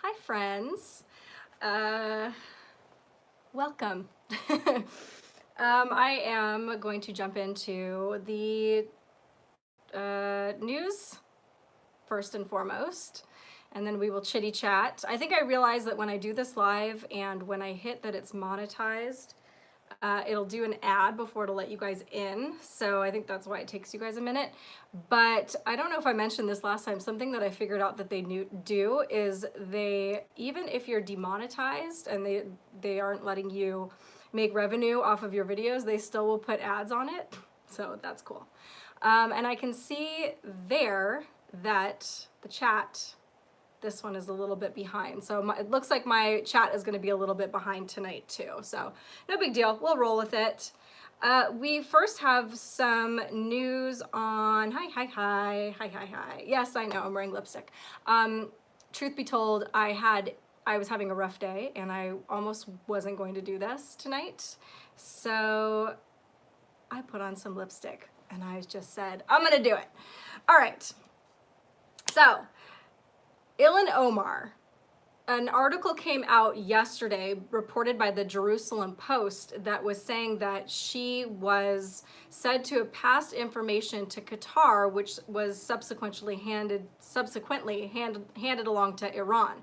Hi, friends. Welcome. I am going to jump into the news first and foremost, and then we will chitty chat. I think I realized that when I do this live and when I hit that it's monetized, it'll do an ad before it'll let you guys in. So I think that's why it takes you guys a minute. But I don't know if I mentioned this last time. Something that I figured out that they do is even if you're demonetized and they aren't letting you make revenue off of your videos, they still will put ads on it. So that's cool. And I can see there that the chat, this one is a little bit behind. So it looks like my chat is going to be a little bit behind tonight too. So no big deal. We'll roll with it. We first have some news on, hi. Yes, I know, I'm wearing lipstick. Truth be told, I was having a rough day and I almost wasn't going to do this tonight. So I put on some lipstick and I just said, I'm going to do it. All right. So Ilhan Omar, an article came out yesterday reported by the Jerusalem Post that was saying that she was said to have passed information to Qatar, which was subsequently handed along to Iran.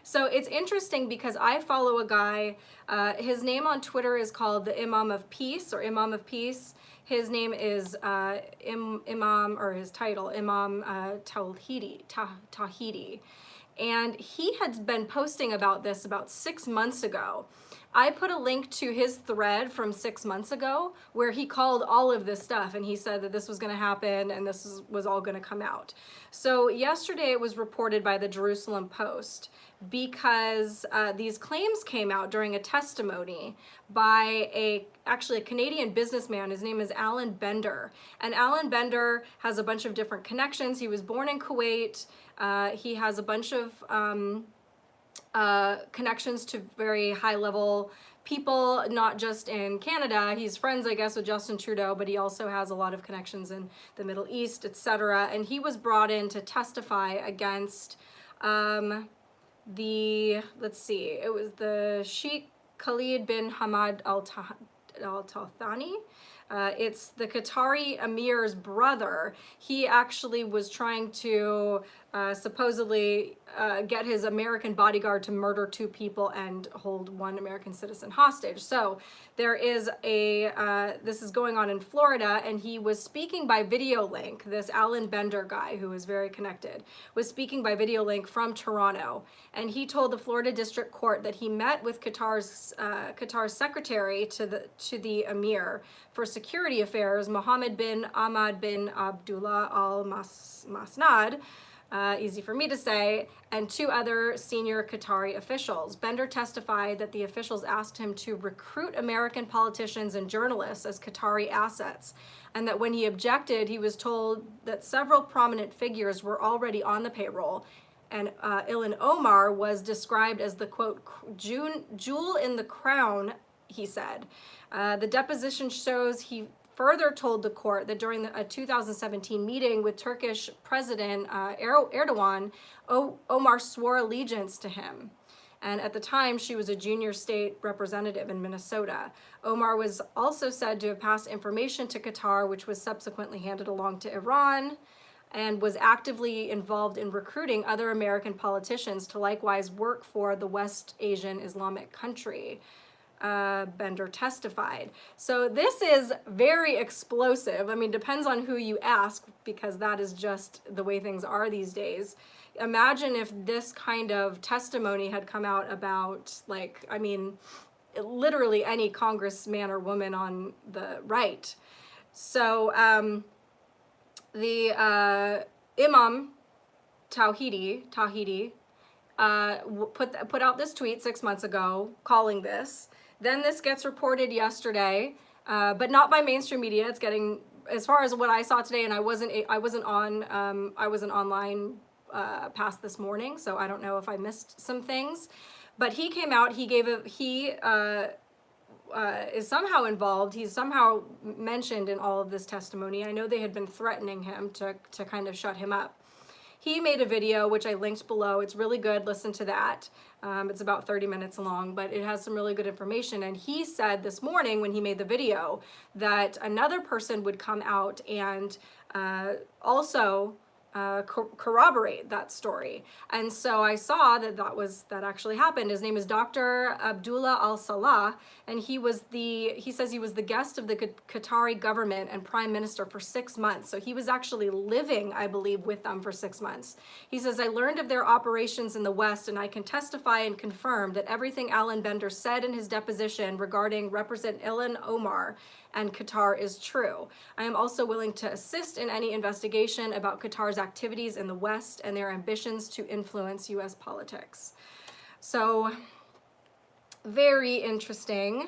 So it's interesting because I follow a guy, his name on Twitter is called the Imam of Peace or Imam of Peace. His name is Imam, or his title, Imam Tawhidi. And he had been posting about this about 6 months ago. I put a link to his thread from 6 months ago where he called all of this stuff and he said that this was going to happen and this was all going to come out. So yesterday it was reported by the Jerusalem Post because these claims came out during a testimony by actually a Canadian businessman. His name is Alan Bender. And Alan Bender has a bunch of different connections. He was born in Kuwait. He has a bunch of connections to very high level people, not just in Canada. He's friends, I guess, with Justin Trudeau, but he also has a lot of connections in the Middle East, etc. And he was brought in to testify against let's see, it was the Sheikh Khalid bin Hamad al-Thani. It's the Qatari Emir's brother. He actually was trying to supposedly get his American bodyguard to murder 2 people and hold 1 American citizen hostage. So there is this is going on in Florida, and he was speaking by video link. This Alan Bender guy, who is very connected, was speaking by video link from Toronto. And he told the Florida District Court that he met with Qatar's secretary to the Emir for security affairs, Mohammed bin Ahmad bin Abdullah al-Masnad, easy for me to say, and 2 other senior Qatari officials. Bender testified that the officials asked him to recruit American politicians and journalists as Qatari assets, and that when he objected, he was told that several prominent figures were already on the payroll. And Ilhan Omar was described as the, quote, jewel in the crown, he said. The deposition shows he further told the court that during a 2017 meeting with Turkish President Erdogan, Omar swore allegiance to him. And at the time, she was a junior state representative in Minnesota. Omar was also said to have passed information to Qatar, which was subsequently handed along to Iran, and was actively involved in recruiting other American politicians to likewise work for the West Asian Islamic country. Bender testified. So this is very explosive. I mean, depends on who you ask, because that is just the way things are these days. Imagine if this kind of testimony had come out about, like, I mean, literally any congressman or woman on the right. So the Imam Tawhidi put out this tweet 6 months ago calling this. Then this gets reported yesterday, but not by mainstream media. It's getting, as far as what I saw today, and I wasn't online past this morning, so I don't know if I missed some things. But he came out. He is somehow involved. He's somehow mentioned in all of this testimony. I know they had been threatening him to kind of shut him up. he made a video, which I linked below. It's really good. Listen to that. It's about 30 minutes long, but it has some really good information. And he said this morning when he made the video that another person would come out and also corroborate that story. And so I saw that that actually happened. His name is Dr. Abdullah al-Saleh, and he says he was the guest of the Qatari government and prime minister for 6 months. So he was actually living, I believe, with them for 6 months. He says, I learned of their operations in the West, and I can testify and confirm that everything Alan Bender said in his deposition regarding Representative Ilhan Omar and Qatar is true. I am also willing to assist in any investigation about Qatar's activities in the West and their ambitions to influence US politics. So, very interesting.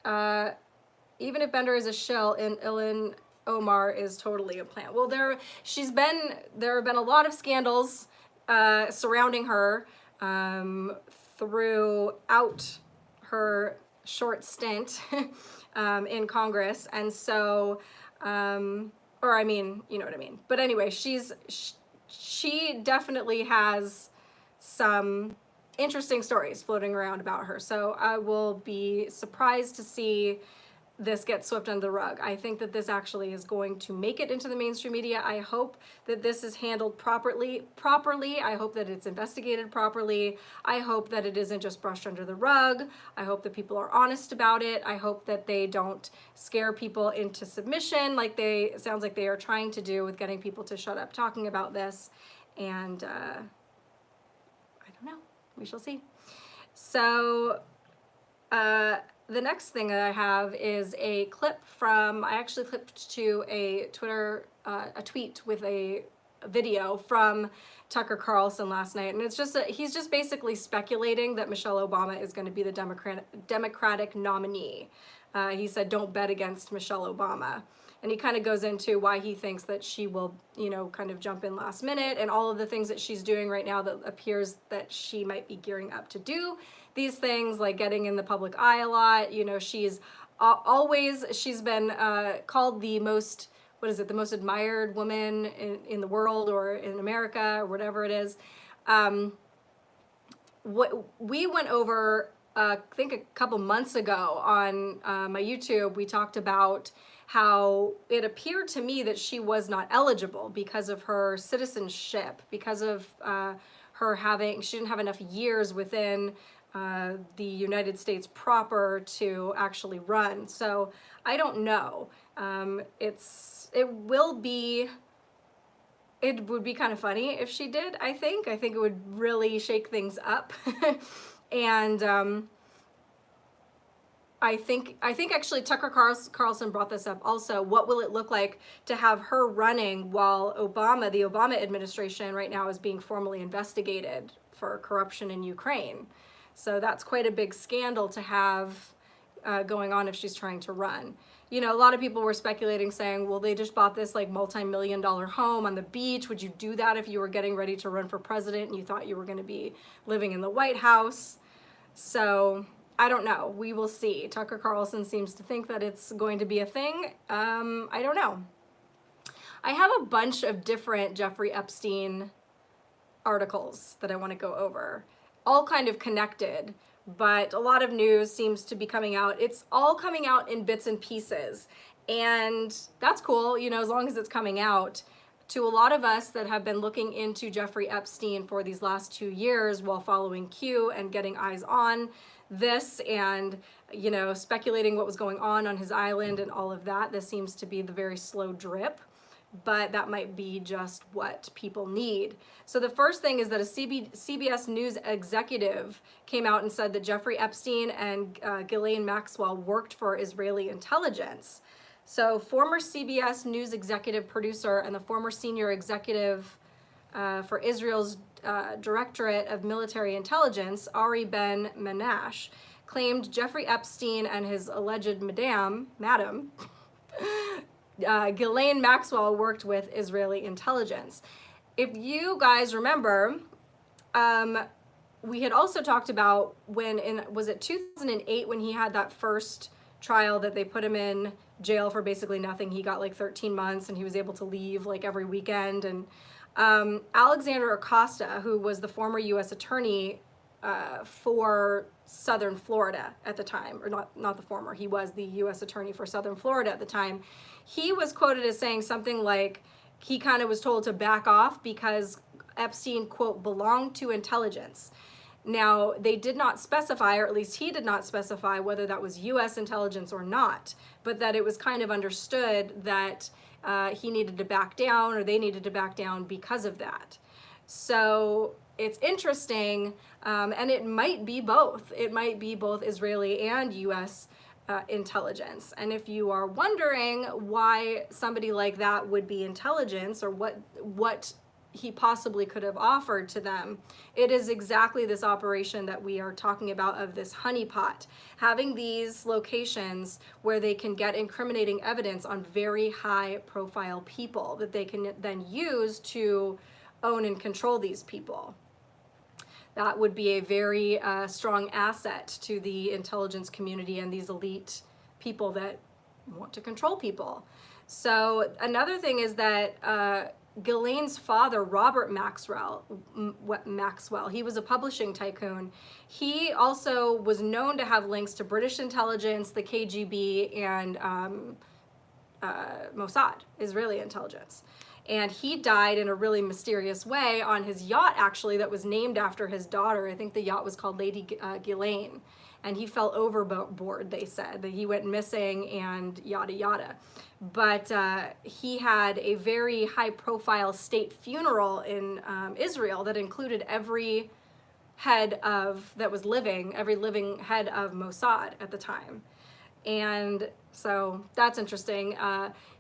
Even if Bender is a shill, and Ilhan Omar is totally a plant. Well, there have been a lot of scandals surrounding her throughout her short stint in Congress, and so, or I mean, you know what I mean. But anyway, she definitely has some interesting stories floating around about her. So I will be surprised to see this get swept under the rug. I think that this actually is going to make it into the mainstream media. I hope that this is handled properly. I hope that it's investigated properly. I hope that it isn't just brushed under the rug. I hope that people are honest about it. I hope that they don't scare people into submission like it sounds like they are trying to do with getting people to shut up talking about this. And I don't know. We shall see. So, the next thing that I have is a clip from, I actually clipped to a tweet with a video from Tucker Carlson last night. And it's just, he's just basically speculating that Michelle Obama is going to be the Democratic nominee. He said, don't bet against Michelle Obama. And he kind of goes into why he thinks that she will, you know, kind of jump in last minute and all of the things that she's doing right now that appears that she might be gearing up to do. These things like getting in the public eye a lot, you know, she's been called the most, the most admired woman in the world or in America or whatever it is. What we went over, I think a couple months ago on my YouTube, we talked about how it appeared to me that she was not eligible because of her citizenship, because of she didn't have enough years within the United States proper to actually run. So I don't know. It would be kind of funny if she did, I think. I think it would really shake things up. And I think actually Tucker Carlson brought this up also. What will it look like to have her running while the Obama administration right now is being formally investigated for corruption in Ukraine? So that's quite a big scandal to have going on if she's trying to run. You know, a lot of people were speculating saying, well, they just bought this like multi-million-dollar home on the beach. Would you do that if you were getting ready to run for president and you thought you were going to be living in the White House? So I don't know. We will see. Tucker Carlson seems to think that it's going to be a thing. I don't know. I have a bunch of different Jeffrey Epstein articles that I want to go over, all kind of connected, but a lot of news seems to be coming out. It's all coming out in bits and pieces, and that's cool, you know, as long as it's coming out. To a lot of us that have been looking into Jeffrey Epstein for these last 2 years while following Coup and getting eyes on this and, you know, speculating what was going on his island and all of that, this seems to be the very slow drip, but that might be just what people need. So the first thing is that a CBS News executive came out and said that Jeffrey Epstein and Ghislaine Maxwell worked for Israeli intelligence. So former CBS News executive producer and the former senior executive for Israel's Directorate of Military Intelligence, Ari Ben Menash, claimed Jeffrey Epstein and his alleged madam, Ghislaine Maxwell worked with Israeli intelligence. If you guys remember, we had also talked about was it 2008 when he had that first trial that they put him in jail for basically nothing. He got like 13 months and he was able to leave like every weekend. And Alexander Acosta, who was the former U.S. attorney for Southern Florida at the time, or not the former, he was the U.S. attorney for Southern Florida at the time. He was quoted as saying something like he kind of was told to back off because Epstein, quote, belonged to intelligence. Now, they did not specify, or at least he did not specify, whether that was U.S. intelligence or not, but that it was kind of understood that he needed to back down, or they needed to back down because of that. So it's interesting, and it might be both. It might be both Israeli and U.S. Intelligence. And if you are wondering why somebody like that would be intelligence, or what he possibly could have offered to them, it is exactly this operation that we are talking about, of this honeypot, having these locations where they can get incriminating evidence on very high profile people that they can then use to own and control these people. That would be a very strong asset to the intelligence community and these elite people that want to control people. So another thing is that Ghislaine's father, Robert Maxwell, he was a publishing tycoon. He also was known to have links to British intelligence, the KGB, and Mossad, Israeli intelligence. And he died in a really mysterious way on his yacht, actually, that was named after his daughter. I think the yacht was called Lady Ghislaine. And he fell overboard, they said, that he went missing and yada yada. But he had a very high-profile state funeral in Israel that included every head of, that was living, every living head of Mossad at the time. And so that's interesting.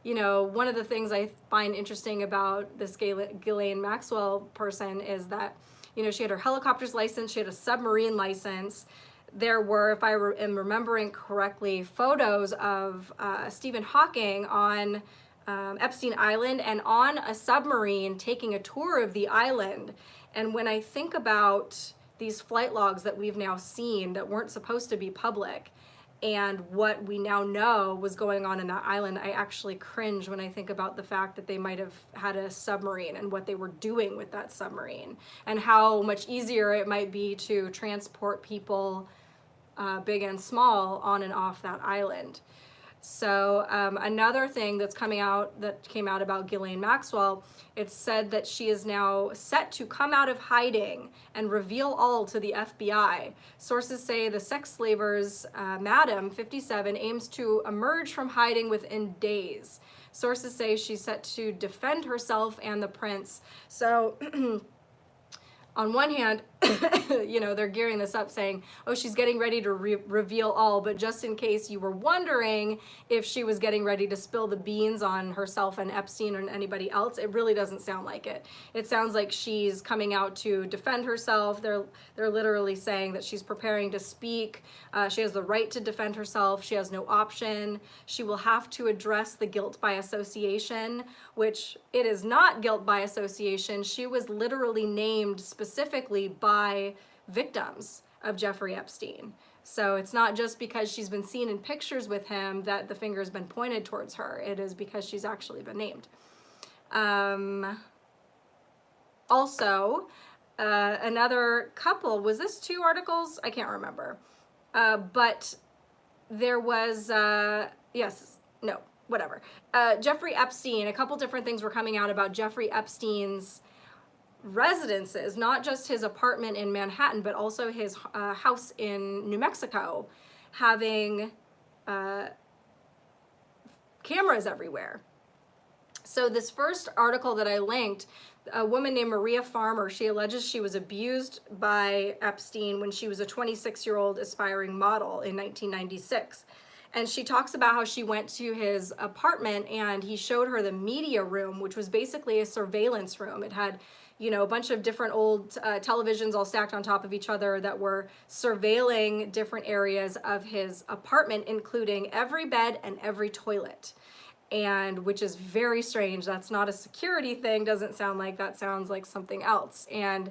You know, one of the things I find interesting about this Ghislaine Maxwell person is that, you know, she had her helicopter's license, she had a submarine license. There were, if I am remembering correctly, photos of Stephen Hawking on Epstein Island and on a submarine taking a tour of the island. And when I think about these flight logs that we've now seen that weren't supposed to be public, and what we now know was going on in that island, I actually cringe when I think about the fact that they might have had a submarine and what they were doing with that submarine, and how much easier it might be to transport people, big and small, on and off that island. So another thing that came out about Ghislaine Maxwell, it's said that she is now set to come out of hiding and reveal all to the FBI. Sources say the sex slaver's madam, 57, aims to emerge from hiding within days. Sources say she's set to defend herself and the prince. So on one hand, you know, they're gearing this up saying, oh, she's getting ready to reveal all, but just in case you were wondering if she was getting ready to spill the beans on herself and Epstein or anybody else, it really doesn't sound like it. It sounds like she's coming out to defend herself. They're literally saying that she's preparing to speak. She has the right to defend herself. She has no option. She will have to address the guilt by association, which it is not guilt by association. She was literally named specifically by victims of Jeffrey Epstein. So it's not just because she's been seen in pictures with him that the finger has been pointed towards her. It is because she's actually been named. Also, another couple, was this 2 articles? I can't remember. But there was, Jeffrey Epstein, a couple different things were coming out about Jeffrey Epstein's residences, not just his apartment in Manhattan, but also his house in New Mexico, having cameras everywhere. So this first article that I linked, a woman named Maria Farmer, she alleges she was abused by Epstein when she was a 26-year-old aspiring model in 1996. And she talks about how she went to his apartment and he showed her the media room, which was basically a surveillance room. It had, you know, a bunch of different old televisions all stacked on top of each other that were surveilling different areas of his apartment, including every bed and every toilet. And which is very strange. That's not a security thing. Doesn't sound like that. Sounds like something else. And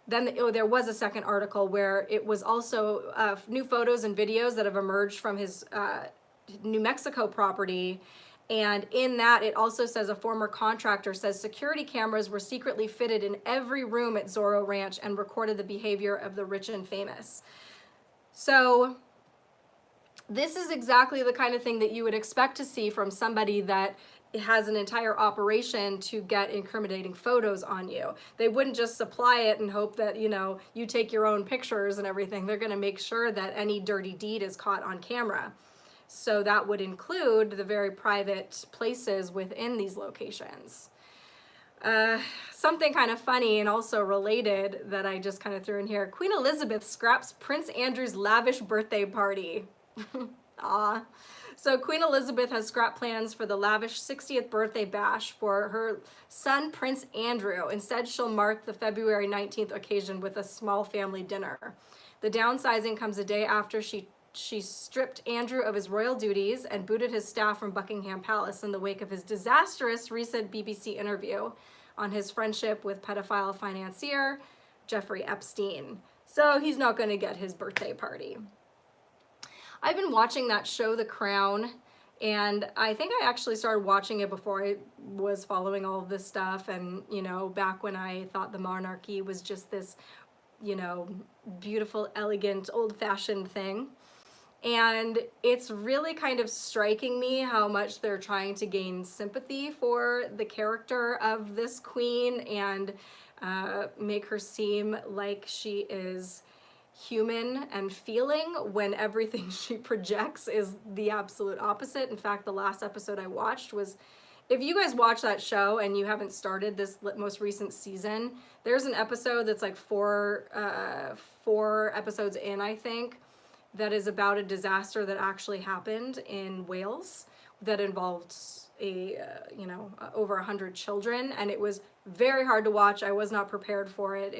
then there was a second article where it was also new photos and videos that have emerged from his New Mexico property. And in that, it also says a former contractor says security cameras were secretly fitted in every room at Zorro Ranch and recorded the behavior of the rich and famous. So this is exactly the kind of thing that you would expect to see from somebody that has an entire operation to get incriminating photos on you. They wouldn't just supply it and hope that, you know, you take your own pictures and everything. They're going to make sure that any dirty deed is caught on camera. So that would include the very private places within these locations. Something kind of funny and also related that I just kind of threw in here. Queen Elizabeth scraps Prince Andrew's lavish birthday party. Ah. So Queen Elizabeth has scrapped plans for the lavish 60th birthday bash for her son, Prince Andrew. Instead, she'll mark the February 19th occasion with a small family dinner. The downsizing comes a day after she stripped Andrew of his royal duties and booted his staff from Buckingham Palace in the wake of his disastrous recent BBC interview on his friendship with pedophile financier Jeffrey Epstein. So he's not going to get his birthday party. I've been watching that show, The Crown, and I think I actually started watching it before I was following all of this stuff, and, you know, back when I thought the monarchy was just this, you know, beautiful, elegant, old-fashioned thing. And it's really kind of striking me how much they're trying to gain sympathy for the character of this queen and make her seem like she is human and feeling when everything she projects is the absolute opposite. In fact, the last episode I watched was, if you guys watch that show and you haven't started this most recent season, there's an episode that's like four episodes in, I think, that is about a disaster that actually happened in Wales that involved over 100 children, and it was very hard to watch. I was not prepared for it.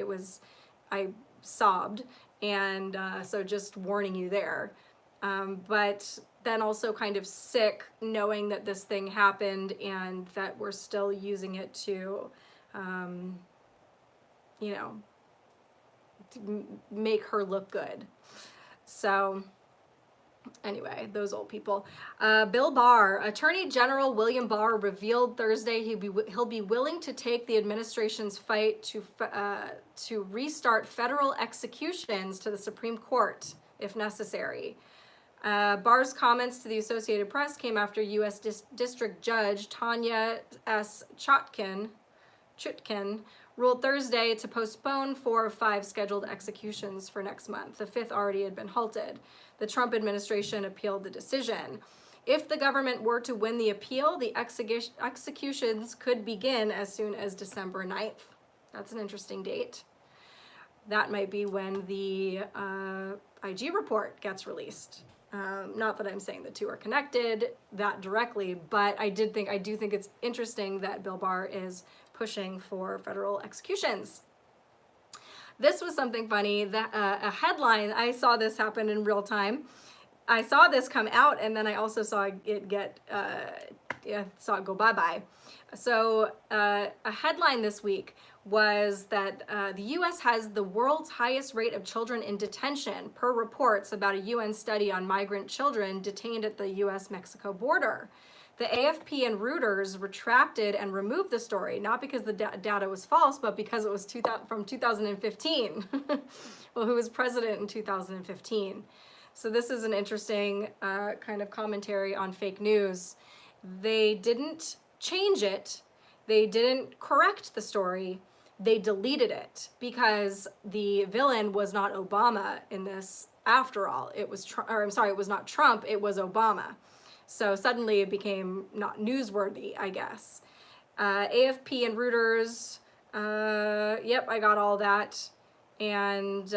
I sobbed, and so just warning you there. But then also kind of sick knowing that this thing happened and that we're still using it to, to make her look good. So anyway, those old people. Bill Barr, Attorney General William Barr revealed Thursday he'll be willing to take the administration's fight to restart federal executions to the Supreme Court if necessary. Barr's comments to the Associated Press came after U.S. District Judge Tanya S. Chutkan ruled Thursday to postpone 4 of 5 scheduled executions for next month. The 5th already had been halted. The Trump administration appealed the decision. If the government were to win the appeal, the executions could begin as soon as December 9th. That's an interesting date. That might be when the IG report gets released. Not that I'm saying the two are connected that directly, but I do think it's interesting that Bill Barr is pushing for federal executions. This was something funny, that a headline, I saw this happen in real time. I saw this come out, and then I also saw it go bye-bye. So a headline this week was that the U.S. has the world's highest rate of children in detention, per reports about a UN study on migrant children detained at the U.S.-Mexico border. The AFP and Reuters retracted and removed the story, not because the data was false, but because it was from 2015. Well, who was president in 2015? So this is an interesting kind of commentary on fake news. They didn't change it. They didn't correct the story. They deleted it because the villain was not Obama in this after all. It was, it was not Trump, it was Obama. So suddenly it became not newsworthy, I guess. AFP and Reuters, yep, I got all that. And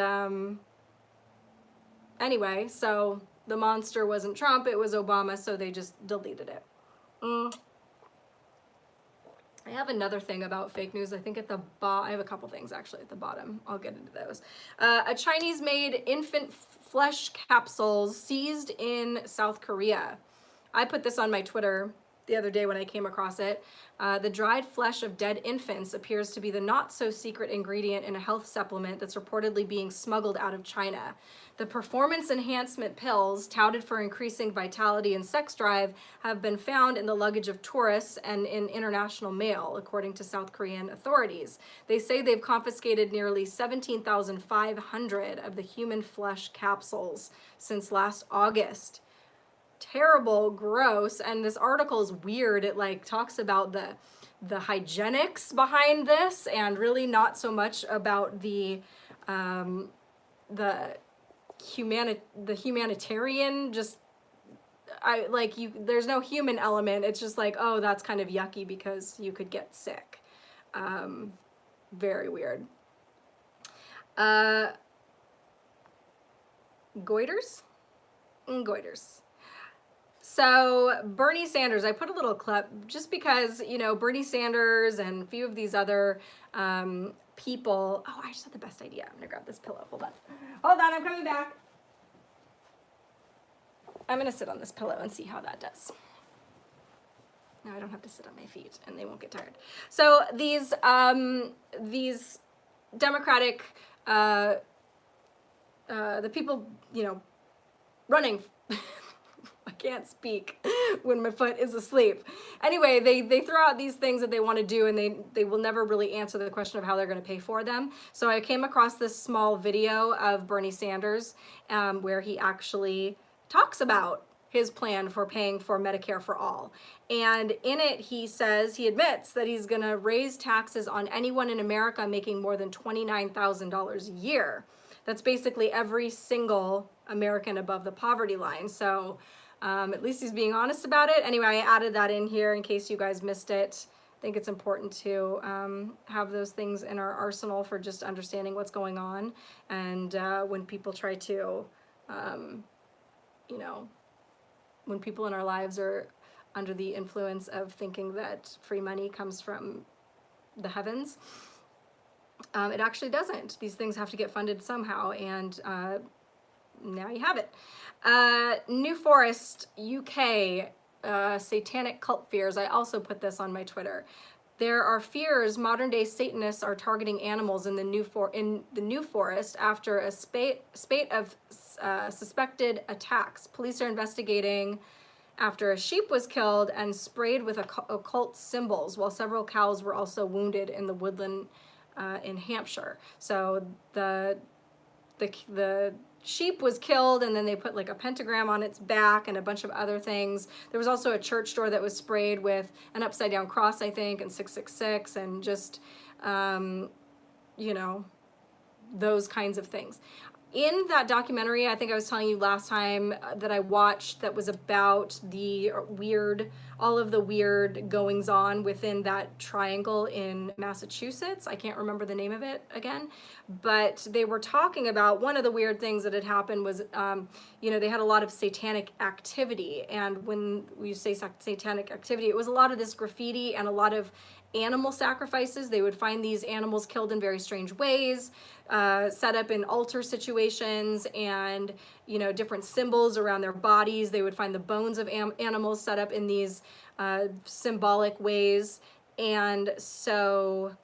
anyway, so the monster wasn't Trump, it was Obama, so they just deleted it. I have another thing about fake news. I think at the bottom, I have a couple things actually at the bottom. I'll get into those. A Chinese-made infant flesh capsules seized in South Korea. I put this on my Twitter. the other day when I came across it. The dried flesh of dead infants appears to be the not-so-secret ingredient in a health supplement that's reportedly being smuggled out of China. The performance enhancement pills, touted for increasing vitality and sex drive, have been found in the luggage of tourists and in international mail, according to South Korean authorities. They say they've confiscated nearly 17,500 of the human flesh capsules since last August. Terrible, gross, and this article is weird. It like talks about the hygienics behind this and really not so much about the humanitarian, just there's no human element. It's just like, oh, that's kind of yucky because you could get sick. Very weird. Goiters. So Bernie Sanders, I put a little clip just because, you know, Bernie Sanders and a few of these other people. Oh, I just had the best idea. I'm gonna grab this pillow. Hold on, I'm coming back. I'm gonna sit on this pillow and see how that does. Now I don't have to sit on my feet and they won't get tired. So these Democratic, the people, you know, running. I can't speak when my foot is asleep. Anyway, they throw out these things that they want to do, and they will never really answer the question of how they're going to pay for them. So I came across this small video of Bernie Sanders where he actually talks about his plan for paying for Medicare for all. And in it, he admits that he's going to raise taxes on anyone in America making more than $29,000 a year. That's basically every single American above the poverty line. So at least he's being honest about it. Anyway, I added that in here in case you guys missed it. I think it's important to have those things in our arsenal for just understanding what's going on. And when people try to, you know, when people in our lives are under the influence of thinking that free money comes from the heavens, it actually doesn't. These things have to get funded somehow, and now you have it. New Forest, UK, satanic cult fears. I also put this on my Twitter. There are fears modern-day Satanists are targeting animals in the New Forest after a spate of suspected attacks. Police are investigating after a sheep was killed and sprayed with occult symbols, while several cows were also wounded in the woodland in Hampshire. So the sheep was killed, and then they put like a pentagram on its back and a bunch of other things. There was also a church door that was sprayed with an upside down cross, I think, and 666, and just, you know, those kinds of things. In that documentary, I think I was telling you last time that I watched, that was about the all of the weird goings on within that triangle in Massachusetts. I can't remember the name of it again, but they were talking about one of the weird things that had happened was, you know, they had a lot of satanic activity. And when we say satanic activity, it was a lot of this graffiti and a lot of animal sacrifices. They would find these animals killed in very strange ways, set up in altar situations, and, you know, different symbols around their bodies. They would find the bones of animals set up in these symbolic ways. And so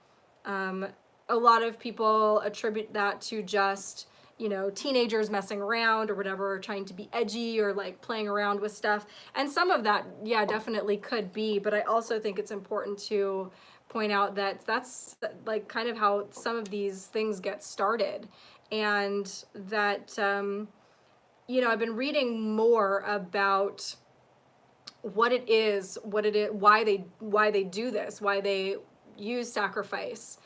a lot of people attribute that to just, you know, teenagers messing around or whatever, or trying to be edgy or like playing around with stuff. And some of that, yeah, definitely could be, but I also think it's important to point out that that's like kind of how some of these things get started. And that, you know, I've been reading more about what it is, why they do this, why they use sacrifice.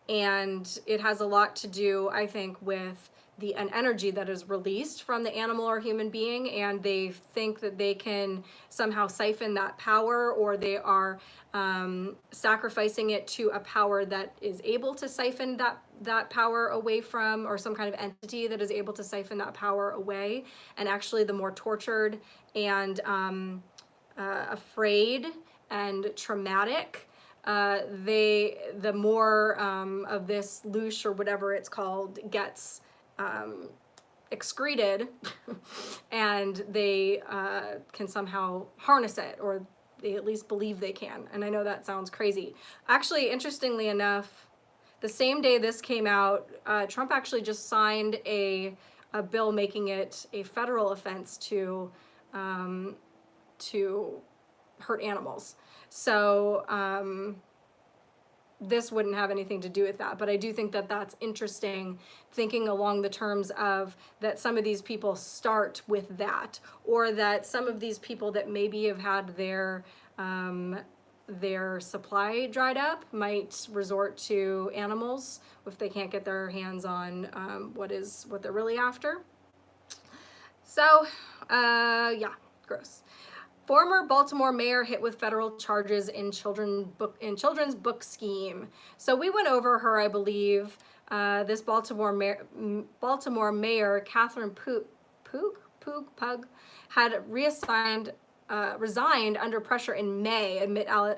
And it has a lot to do, I think, with an energy that is released from the animal or human being, and they think that they can somehow siphon that power, or they are sacrificing it to a power that is able to siphon that power away from, or some kind of entity that is able to siphon that power away. And actually, the more tortured and afraid and traumatic the more of this loosh or whatever it's called gets excreted, and they can somehow harness it, or they at least believe they can. And I know that sounds crazy. Actually, interestingly enough, the same day this came out, Trump actually just signed a bill making it a federal offense to hurt animals. So this wouldn't have anything to do with that, but I do think that that's interesting, thinking along the terms of that some of these people start with that, or that some of these people that maybe have had their supply dried up might resort to animals if they can't get their hands on what they're really after. So yeah, gross. Former Baltimore mayor hit with federal charges in children's book scheme. So we went over her, I believe. This Baltimore mayor, Catherine Pug, had resigned under pressure in May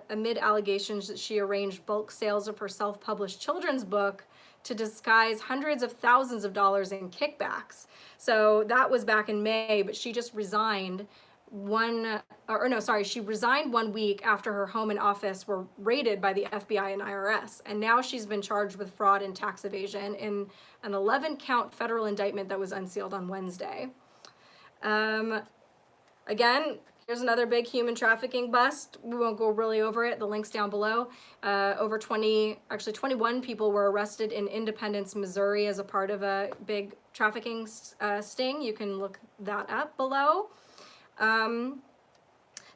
amid allegations that she arranged bulk sales of her self-published children's book to disguise hundreds of thousands of dollars in kickbacks. So that was back in May, but she just resigned she resigned 1 week after her home and office were raided by the FBI and IRS. And now she's been charged with fraud and tax evasion in an 11-count federal indictment that was unsealed on Wednesday. Again, here's another big human trafficking bust. We won't go really over it. The link's down below. Over 21 people were arrested in Independence, Missouri as a part of a big trafficking sting. You can look that up below.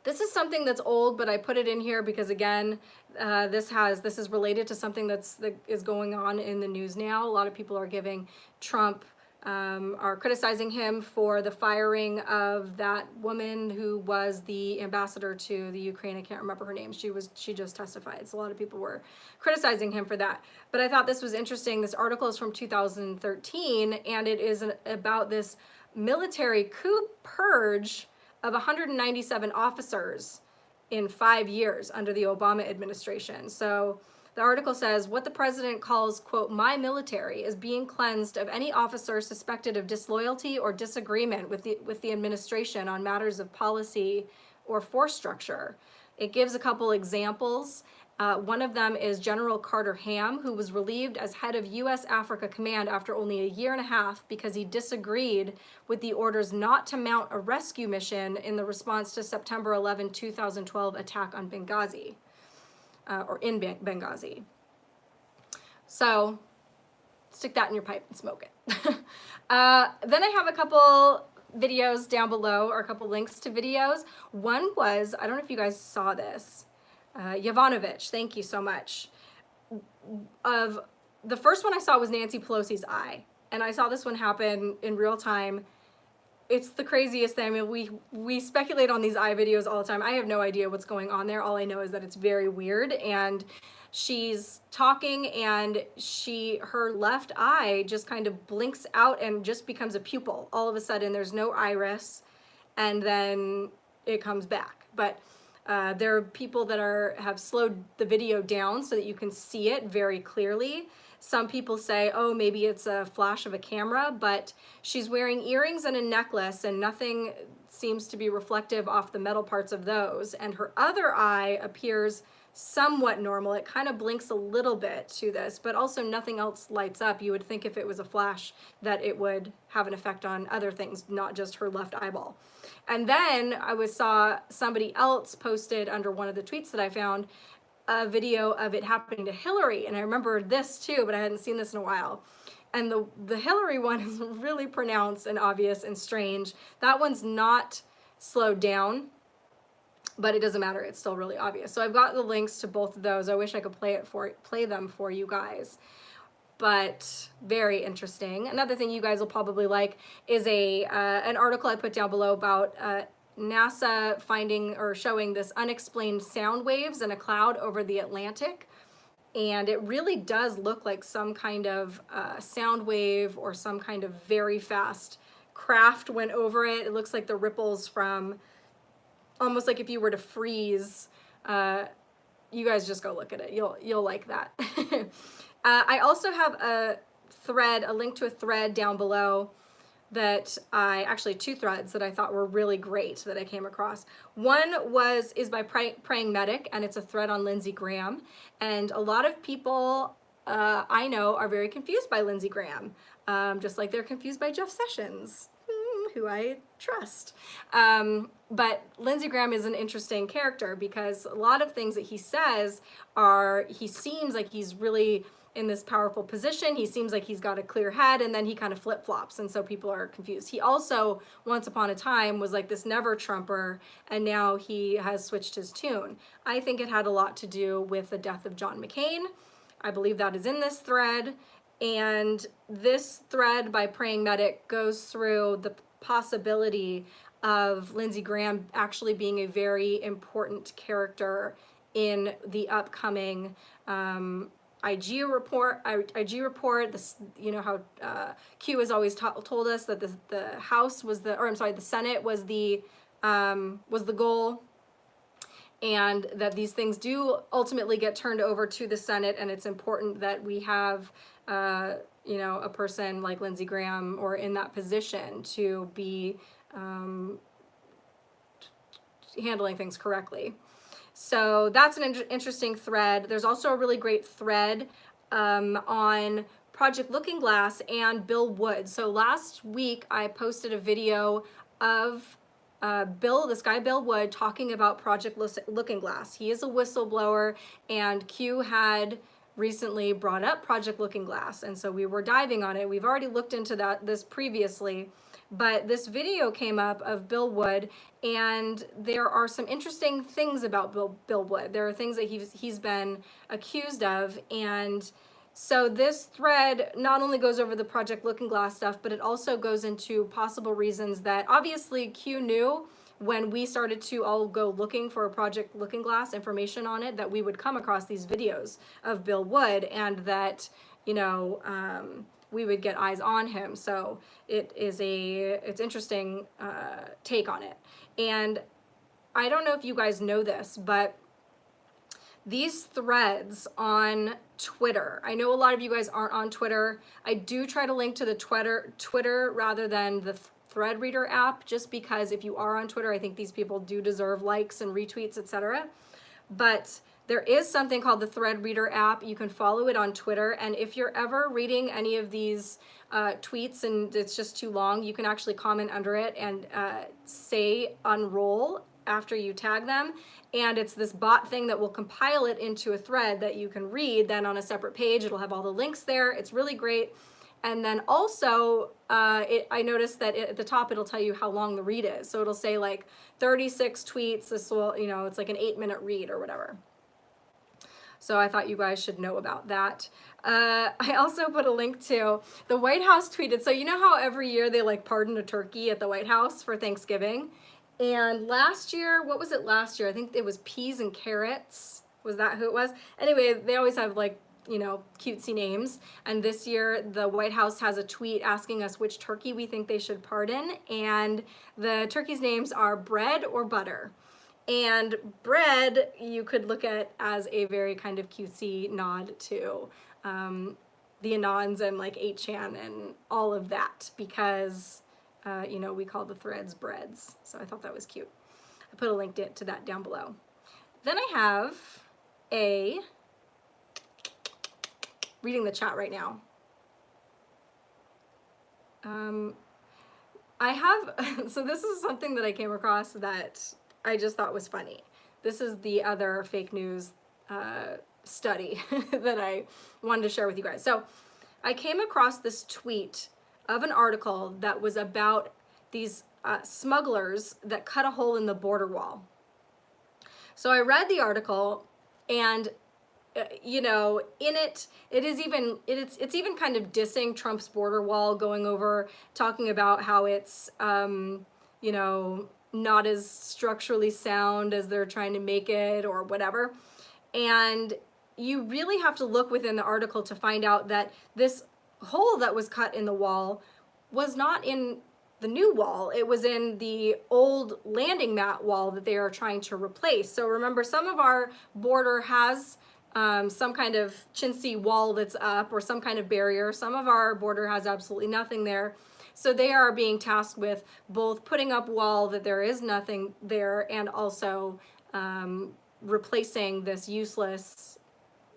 This is something that's old, but I put it in here because, again, this is related to something that is going on in the news now. A lot of people are giving Trump, are criticizing him for the firing of that woman who was the ambassador to the Ukraine. I can't remember her name. She just testified. So a lot of people were criticizing him for that. But I thought this was interesting. This article is from 2013, and it is about this military coup purge of 197 officers in 5 years under the Obama administration. So the article says, what the president calls, quote, my military is being cleansed of any officer suspected of disloyalty or disagreement with the administration on matters of policy or force structure. It gives a couple examples. One of them is General Carter Ham, who was relieved as head of U.S. Africa Command after only a year and a half because he disagreed with the orders not to mount a rescue mission in the response to September 11, 2012 attack on Benghazi, or in Benghazi. So stick that in your pipe and smoke it. Then I have a couple videos down below, or a couple links to videos. One was, I don't know if you guys saw this, Yovanovitch, thank you so much. The first one I saw was Nancy Pelosi's eye, and I saw this one happen in real time. It's the craziest thing. I mean, we speculate on these eye videos all the time. I have no idea what's going on there. All I know is that it's very weird, and she's talking, and her left eye just kind of blinks out and just becomes a pupil. All of a sudden, there's no iris, and then it comes back. But there are people that have slowed the video down so that you can see it very clearly. Some people say, oh, maybe it's a flash of a camera, but she's wearing earrings and a necklace, and nothing seems to be reflective off the metal parts of those. And her other eye appears somewhat normal. It kind of blinks a little bit to this, but also nothing else lights up. You would think if it was a flash that it would have an effect on other things, not just her left eyeball. And then I saw somebody else posted under one of the tweets that I found a video of it happening to Hillary. And I remember this too, but I hadn't seen this in a while. And the Hillary one is really pronounced and obvious and strange. That one's not slowed down, but it doesn't matter. It's still really obvious. So I've got the links to both of those. I wish I could play them for you guys. But very interesting. Another thing you guys will probably like is an article I put down below about NASA finding or showing this unexplained sound waves in a cloud over the Atlantic. And it really does look like some kind of sound wave or some kind of very fast craft went over it. It looks like the ripples from, almost like if you were to freeze. You guys just go look at it. You'll like that. I also have a link to a thread down below that actually two threads that I thought were really great that I came across. One is by Praying Medic, and it's a thread on Lindsey Graham. And a lot of people I know are very confused by Lindsey Graham, just like they're confused by Jeff Sessions, who I trust. But Lindsey Graham is an interesting character because a lot of things that he says he seems like he's really in this powerful position. He seems like he's got a clear head, and then he kind of flip-flops, and so people are confused. He also, once upon a time, was like this never-Trumper, and now he has switched his tune. I think it had a lot to do with the death of John McCain. I believe that is in this thread, and this thread by Praying Medic goes through the possibility of Lindsey Graham actually being a very important character in the upcoming IG report. This, you know how Q has always told us that the House was the Senate was the goal, and that these things do ultimately get turned over to the Senate, and it's important that we have you know, a person like Lindsey Graham or in that position to be handling things correctly. So that's an interesting thread. There's also a really great thread on Project Looking Glass and Bill Wood. So last week I posted a video of this guy Bill Wood talking about Project Looking Glass. He is a whistleblower, and Q had recently brought up Project Looking Glass, and so we were diving on it. We've already looked into this previously, but this video came up of Bill Wood, and there are some interesting things about Bill Wood. There are things that he's been accused of, and so this thread not only goes over the Project Looking Glass stuff, but it also goes into possible reasons that obviously Q knew when we started to all go looking for a Project Looking Glass information on it, that we would come across these videos of Bill Wood, and that, you know, we would get eyes on him. So it's interesting take on it. And I don't know if you guys know this, but these threads on Twitter, I know a lot of you guys aren't on Twitter. I do try to link to the Twitter rather than the Thread Reader app, just because if you are on Twitter, I think these people do deserve likes and retweets, etc. But there is something called the Thread Reader app. You can follow it on Twitter, and if you're ever reading any of these tweets and it's just too long, you can actually comment under it and say unroll after you tag them, and it's this bot thing that will compile it into a thread that you can read then on a separate page. It'll have all the links there. It's really great. And then also, I noticed that at the top it'll tell you how long the read is. So it'll say like 36 tweets. This will, you know, it's like an 8-minute read or whatever. So I thought you guys should know about that. I also put a link to the White House tweeted. So you know how every year they like pardon a turkey at the White House for Thanksgiving? And last year, what was it last year? I think it was peas and carrots. Was that who it was? Anyway, they always have like, you know, cutesy names. And this year, the White House has a tweet asking us which turkey we think they should pardon. And the turkeys' names are Bread or Butter. And Bread, you could look at as a very kind of cutesy nod to the Anons and like 8chan and all of that, because you know, we call the threads breads. So I thought that was cute. I put a link to that down below. Then I have reading the chat right now. I have, so this is something that I came across that I just thought was funny. This is the other fake news study that I wanted to share with you guys. So I came across this tweet of an article that was about these smugglers that cut a hole in the border wall. So I read the article, and you know, in it's even kind of dissing Trump's border wall, going over talking about how it's you know, not as structurally sound as they're trying to make it or whatever. And you really have to look within the article to find out that this hole that was cut in the wall was not in the new wall. It was in the old landing mat wall that they are trying to replace. So remember, some of our border has some kind of chintzy wall that's up or some kind of barrier. Some of our border has absolutely nothing there. So they are being tasked with both putting up wall that there is nothing there, and also replacing this useless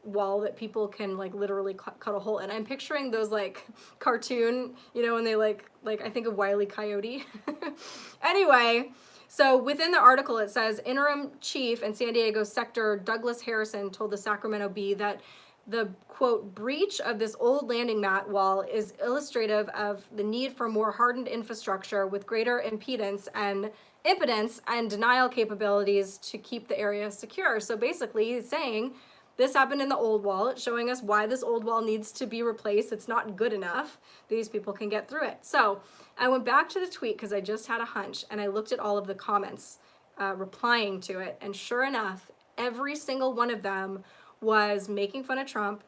wall that people can like literally cut a hole in. I'm picturing those like cartoon, you know, when they like I think of Wile E. Coyote. Anyway, so within the article it says interim chief in San Diego sector Douglas Harrison told the Sacramento Bee that the quote breach of this old landing mat wall is illustrative of the need for more hardened infrastructure with greater impedance and impedance and denial capabilities to keep the area secure. So basically he's saying this happened in the old wall. It's showing us why this old wall needs to be replaced. It's not good enough. These people can get through it. So I went back to the tweet because I just had a hunch, and I looked at all of the comments replying to it. And sure enough, every single one of them was making fun of Trump,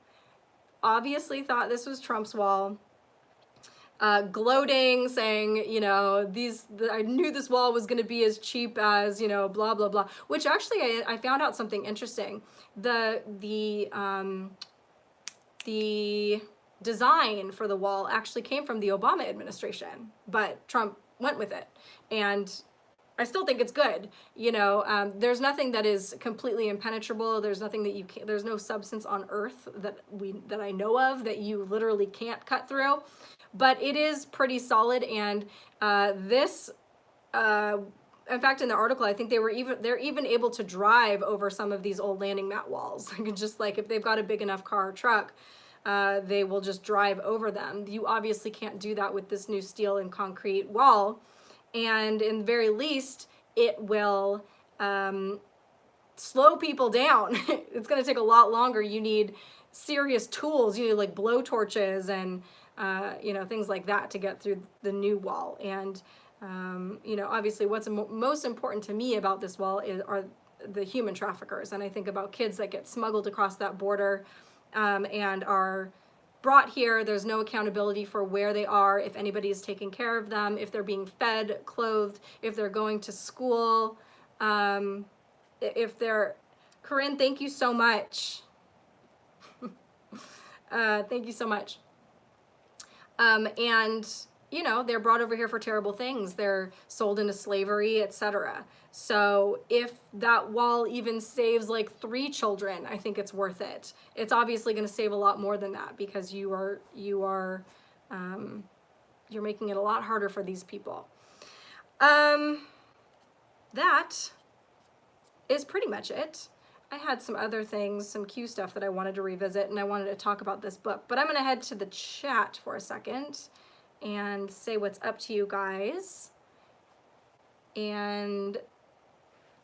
obviously thought this was Trump's wall, gloating, saying, you know, I knew this wall was going to be as cheap as, you know, blah, blah, blah, which actually I found out something interesting. The design for the wall actually came from the Obama administration, but Trump went with it. And I still think it's good. You know, there's nothing that is completely impenetrable. There's nothing that you can't, there's no substance on earth that I know of that you literally can't cut through. But it is pretty solid, and in fact, in the article, I think they're even able to drive over some of these old landing mat walls. Just like if they've got a big enough car or truck, they will just drive over them. You obviously can't do that with this new steel and concrete wall, and in the very least, it will slow people down. It's going to take a lot longer. You need serious tools. You need like blow torches and you know, things like that to get through the new wall. And you know, obviously what's most important to me about this wall are the human traffickers. And I think about kids that get smuggled across that border and are brought here. There's no accountability for where they are, if anybody is taking care of them, if they're being fed, clothed, if they're going to school, if they're... Corinne, thank you so much. Thank you so much. And, you know, they're brought over here for terrible things. They're sold into slavery, etc. So if that wall even saves like 3 children, I think it's worth it. It's obviously going to save a lot more than that, because you're making it a lot harder for these people. That is pretty much it. I had some other things, some Q stuff that I wanted to revisit, and I wanted to talk about this book. But I'm going to head to the chat for a second and say what's up to you guys. And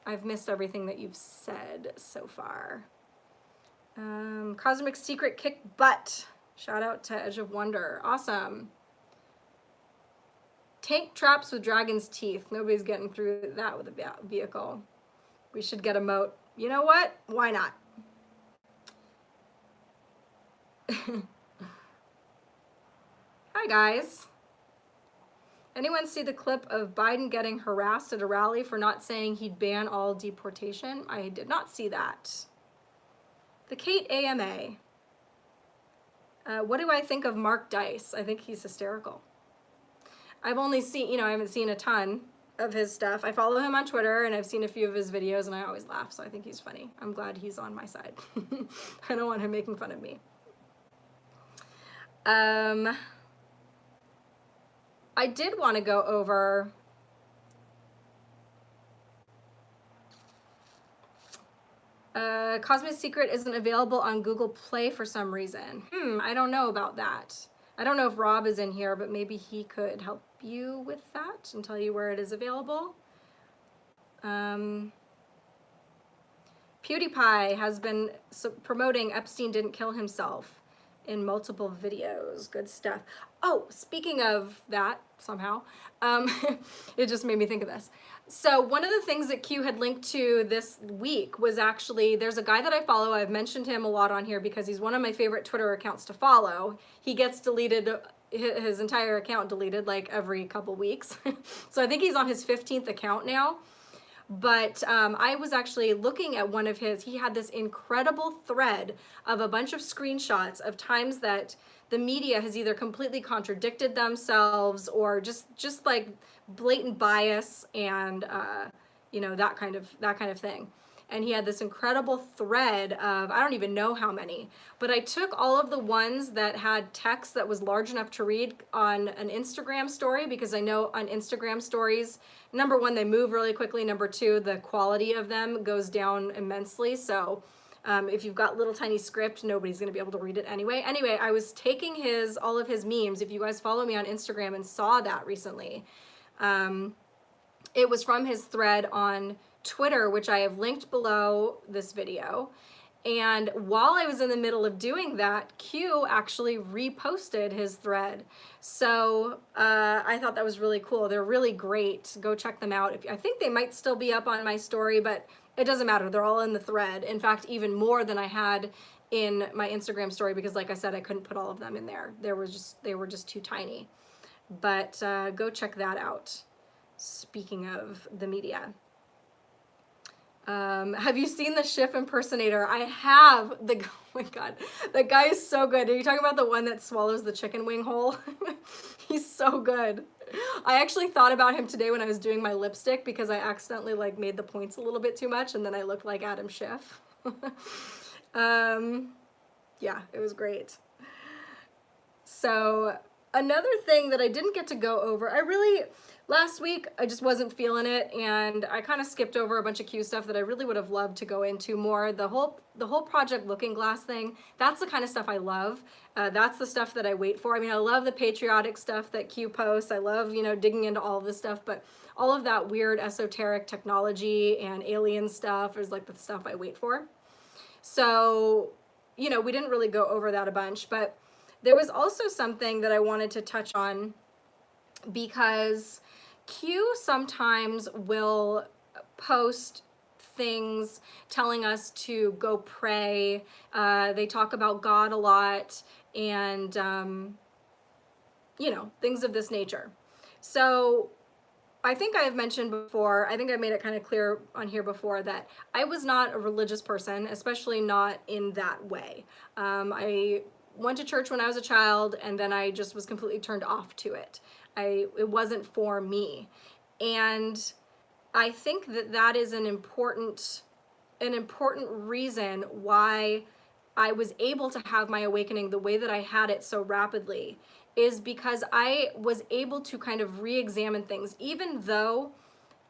I've missed everything that you've said so far. Cosmic Secret kick butt. Shout out to Edge of Wonder. Awesome. Tank traps with dragon's teeth. Nobody's getting through that with a vehicle. We should get a moat. You know what? Why not? Hi, guys. Anyone see the clip of Biden getting harassed at a rally for not saying he'd ban all deportation? I did not see that. The Kate AMA. What do I think of Mark Dice? I think he's hysterical. I've only seen, you know, I haven't seen a ton of his stuff. I follow him on Twitter, and I've seen a few of his videos, and I always laugh, so I think he's funny. I'm glad he's on my side. I don't want him making fun of me. I did want to go over Cosmic Secret isn't available on Google Play for some reason. I don't know about that. I don't know if Rob is in here, but maybe he could help you with that and tell you where it is available. PewDiePie has been promoting Epstein didn't kill himself in multiple videos. Good stuff. Oh, speaking of that, somehow, it just made me think of this. So one of the things that Q had linked to this week was actually, there's a guy that I follow. I've mentioned him a lot on here because he's one of my favorite Twitter accounts to follow. He gets deleted, his entire account deleted like every couple weeks. So I think he's on his 15th account now. But I was actually looking at one of his, he had this incredible thread of a bunch of screenshots of times that the media has either completely contradicted themselves or just like blatant bias and you know, that kind of thing. And he had this incredible thread of, I don't even know how many, but I took all of the ones that had text that was large enough to read on an Instagram story, because I know on Instagram stories, number one, they move really quickly. Number two, the quality of them goes down immensely. So if you've got little tiny script, nobody's gonna be able to read it anyway. Anyway, I was taking all of his memes. If you guys follow me on Instagram and saw that recently, it was from his thread on Twitter, which I have linked below this video. And while I was in the middle of doing that, Q actually reposted his thread. So I thought that was really cool. They're really great. Go check them out. I think they might still be up on my story, but it doesn't matter. They're all in the thread. In fact, even more than I had in my Instagram story, because like I said, I couldn't put all of them in there. They were just too tiny. But go check that out. Speaking of the media. Have you seen the Schiff impersonator? I have. Oh my God, that guy is so good. Are you talking about the one that swallows the chicken wing whole? He's so good. I actually thought about him today when I was doing my lipstick, because I accidentally like made the points a little bit too much and then I looked like Adam Schiff. Yeah, it was great. So another thing that I didn't get to go over, last week, I just wasn't feeling it, and I kind of skipped over a bunch of Q stuff that I really would have loved to go into more. The whole Project Looking Glass thing, that's the kind of stuff I love. That's the stuff that I wait for. I mean, I love the patriotic stuff that Q posts. I love, you know, digging into all of this stuff, but all of that weird esoteric technology and alien stuff is like the stuff I wait for. So, you know, we didn't really go over that a bunch, but there was also something that I wanted to touch on, because Q sometimes will post things telling us to go pray. They talk about God a lot, and you know, things of this nature. So I think I have mentioned before, I think I made it kind of clear on here before, that I was not a religious person, especially not in that way. I went to church when I was a child, and then I just was completely turned off to it. It wasn't for me. And I think that that is an important reason why I was able to have my awakening the way that I had it so rapidly, is because I was able to kind of re-examine things. Even though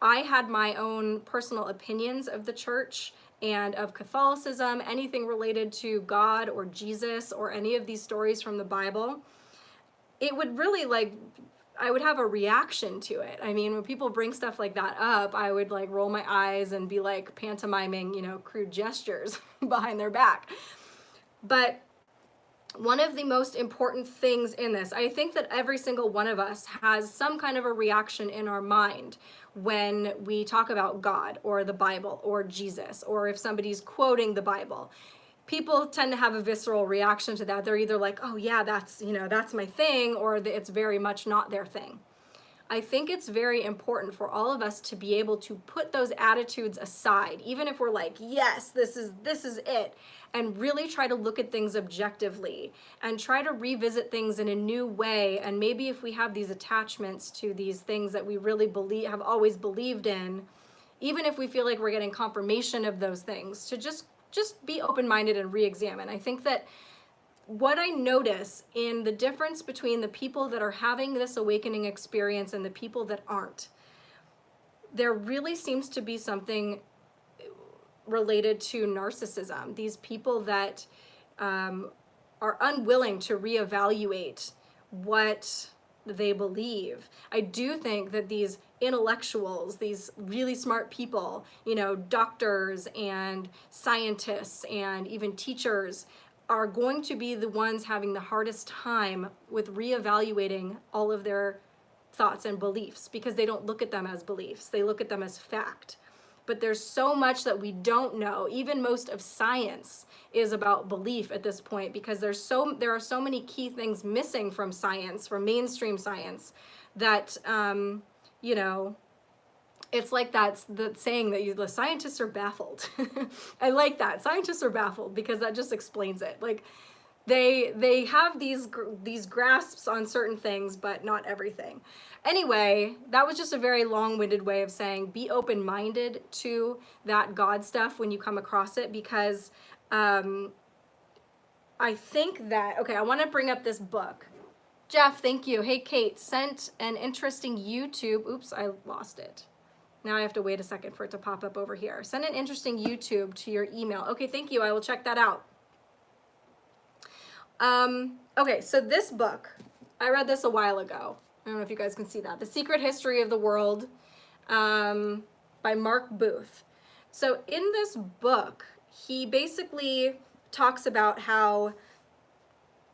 I had my own personal opinions of the church and of Catholicism, anything related to God or Jesus or any of these stories from the Bible, it would really I would have a reaction to it. I mean, when people bring stuff like that up, I would like roll my eyes and be like pantomiming, you know, crude gestures behind their back. But one of the most important things in this, I think that every single one of us has some kind of a reaction in our mind when we talk about God or the Bible or Jesus, or if somebody's quoting the Bible. People tend to have a visceral reaction to that. They're either like, oh yeah, that's, you know, that's my thing, or it's very much not their thing. I think it's very important for all of us to be able to put those attitudes aside, even if we're like, yes, this is it, and really try to look at things objectively and try to revisit things in a new way. And maybe if we have these attachments to these things that we really have always believed in, even if we feel like we're getting confirmation of those things, to just be open-minded and re-examine. I think that what I notice in the difference between the people that are having this awakening experience and the people that aren't, there really seems to be something related to narcissism. These people that are unwilling to reevaluate what they believe. I do think that these intellectuals, these really smart people, you know, doctors and scientists and even teachers, are going to be the ones having the hardest time with reevaluating all of their thoughts and beliefs, because they don't look at them as beliefs, they look at them as fact. But there's so much that we don't know. Even most of science is about belief at this point, because there are so many key things missing from science, from mainstream science, that you know, it's like that's the saying that the scientists are baffled. I like that. Scientists are baffled, because that just explains it. Like, they have these grasps on certain things, but not everything. Anyway, that was just a very long-winded way of saying be open-minded to that God stuff when you come across it, because I think that, okay, I want to bring up this book. Jeff, thank you. Hey, Kate, sent an interesting YouTube. Oops, I lost it. Now I have to wait a second for it to pop up over here. Send an interesting YouTube to your email. Okay, thank you. I will check that out. Okay, so this book, I read this a while ago. I don't know if you guys can see that. The Secret History of the World by Mark Booth. So in this book, he basically talks about how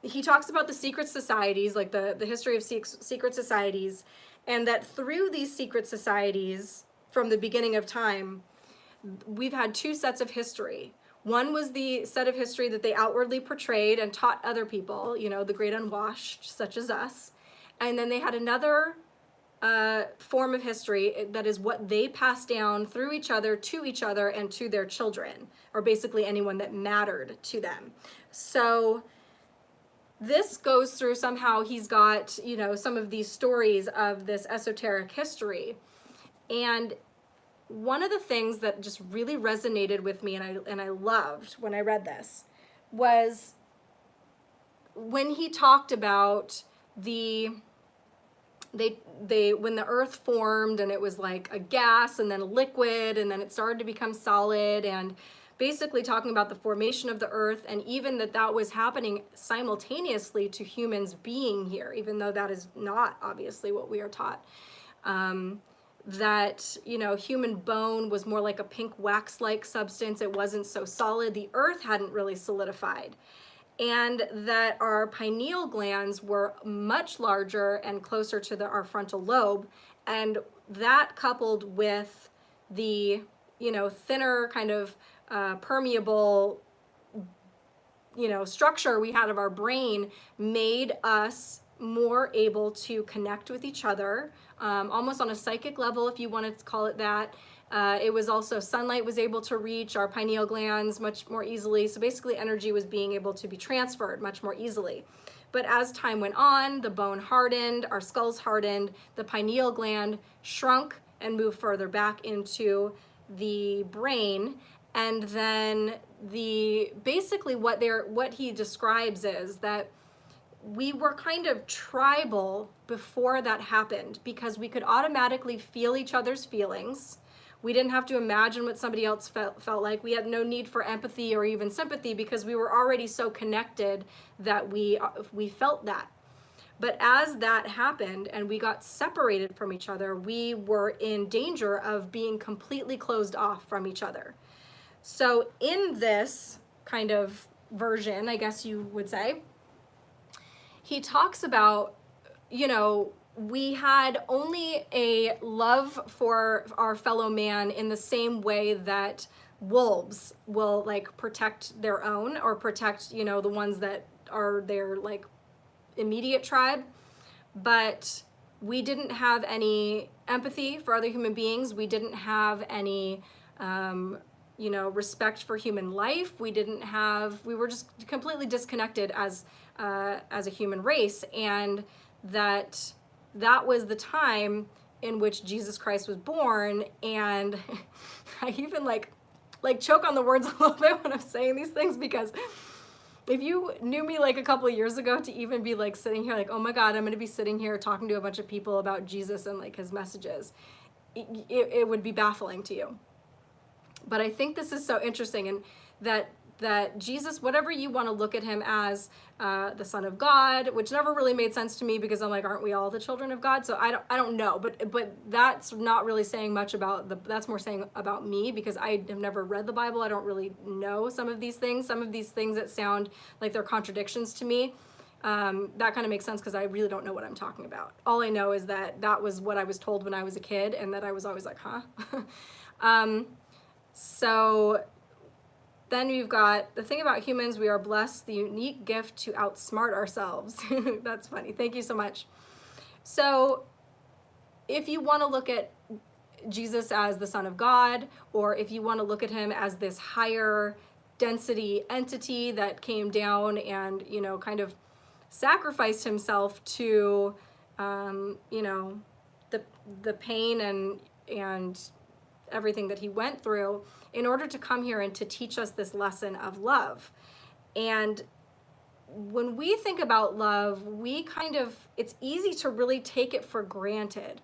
the secret societies, like the history of secret societies, and that through these secret societies, from the beginning of time, we've had two sets of history. One was the set of history that they outwardly portrayed and taught other people, you know, the great unwashed, such as us. And then they had another form of history that is what they passed down through each other, and to their children, or basically anyone that mattered to them. So this goes through, somehow he's got, you know, some of these stories of this esoteric history. And one of the things that just really resonated with me and I loved when I read this was when he talked about when the earth formed and it was like a gas and then a liquid and then it started to become solid, and basically talking about the formation of the earth, and even that was happening simultaneously to humans being here, even though that is not obviously what we are taught. That, you know, human bone was more like a pink wax-like substance. It wasn't so solid. The earth hadn't really solidified. And that our pineal glands were much larger and closer to our frontal lobe. And that, coupled with the, you know, thinner kind of permeable, you know, structure we had of our brain, made us more able to connect with each other, almost on a psychic level, if you want to call it that. It was also, sunlight was able to reach our pineal glands much more easily. So basically energy was being able to be transferred much more easily. But as time went on, the bone hardened, our skulls hardened, the pineal gland shrunk and moved further back into the brain. And then basically what he describes is that we were kind of tribal before that happened, because we could automatically feel each other's feelings. We didn't have to imagine what somebody else felt like. We had no need for empathy or even sympathy, because we were already so connected that we felt that. But as that happened and we got separated from each other, we were in danger of being completely closed off from each other. So in this kind of version, I guess you would say, he talks about, you know, we had only a love for our fellow man in the same way that wolves will like protect their own, or protect, you know, the ones that are their like immediate tribe. But we didn't have any empathy for other human beings. We didn't have any you know, respect for human life. We were just completely disconnected as a human race. And that was the time in which Jesus Christ was born. And I even like choke on the words a little bit when I'm saying these things, because if you knew me like a couple of years ago, to even be like sitting here like, oh my God, I'm going to be sitting here talking to a bunch of people about Jesus and like his messages, it would be baffling to you. But I think this is so interesting, and that Jesus, whatever you want to look at him as, the Son of God, which never really made sense to me, because I'm like, aren't we all the children of God? So I don't know, but that's not really saying much about that's more saying about me, because I have never read the Bible. I don't really know some of these things that sound like they're contradictions to me. That kind of makes sense, because I really don't know what I'm talking about. All I know is that was what I was told when I was a kid, and that I was always like, huh? So then you've got the thing about humans: we are blessed the unique gift to outsmart ourselves. That's funny. Thank you so much. So if you want to look at Jesus as the Son of God, or if you want to look at him as this higher density entity that came down and, you know, kind of sacrificed himself to, you know, the pain and everything that he went through in order to come here and to teach us this lesson of love. And when we think about love, we kind of, it's easy to really take it for granted.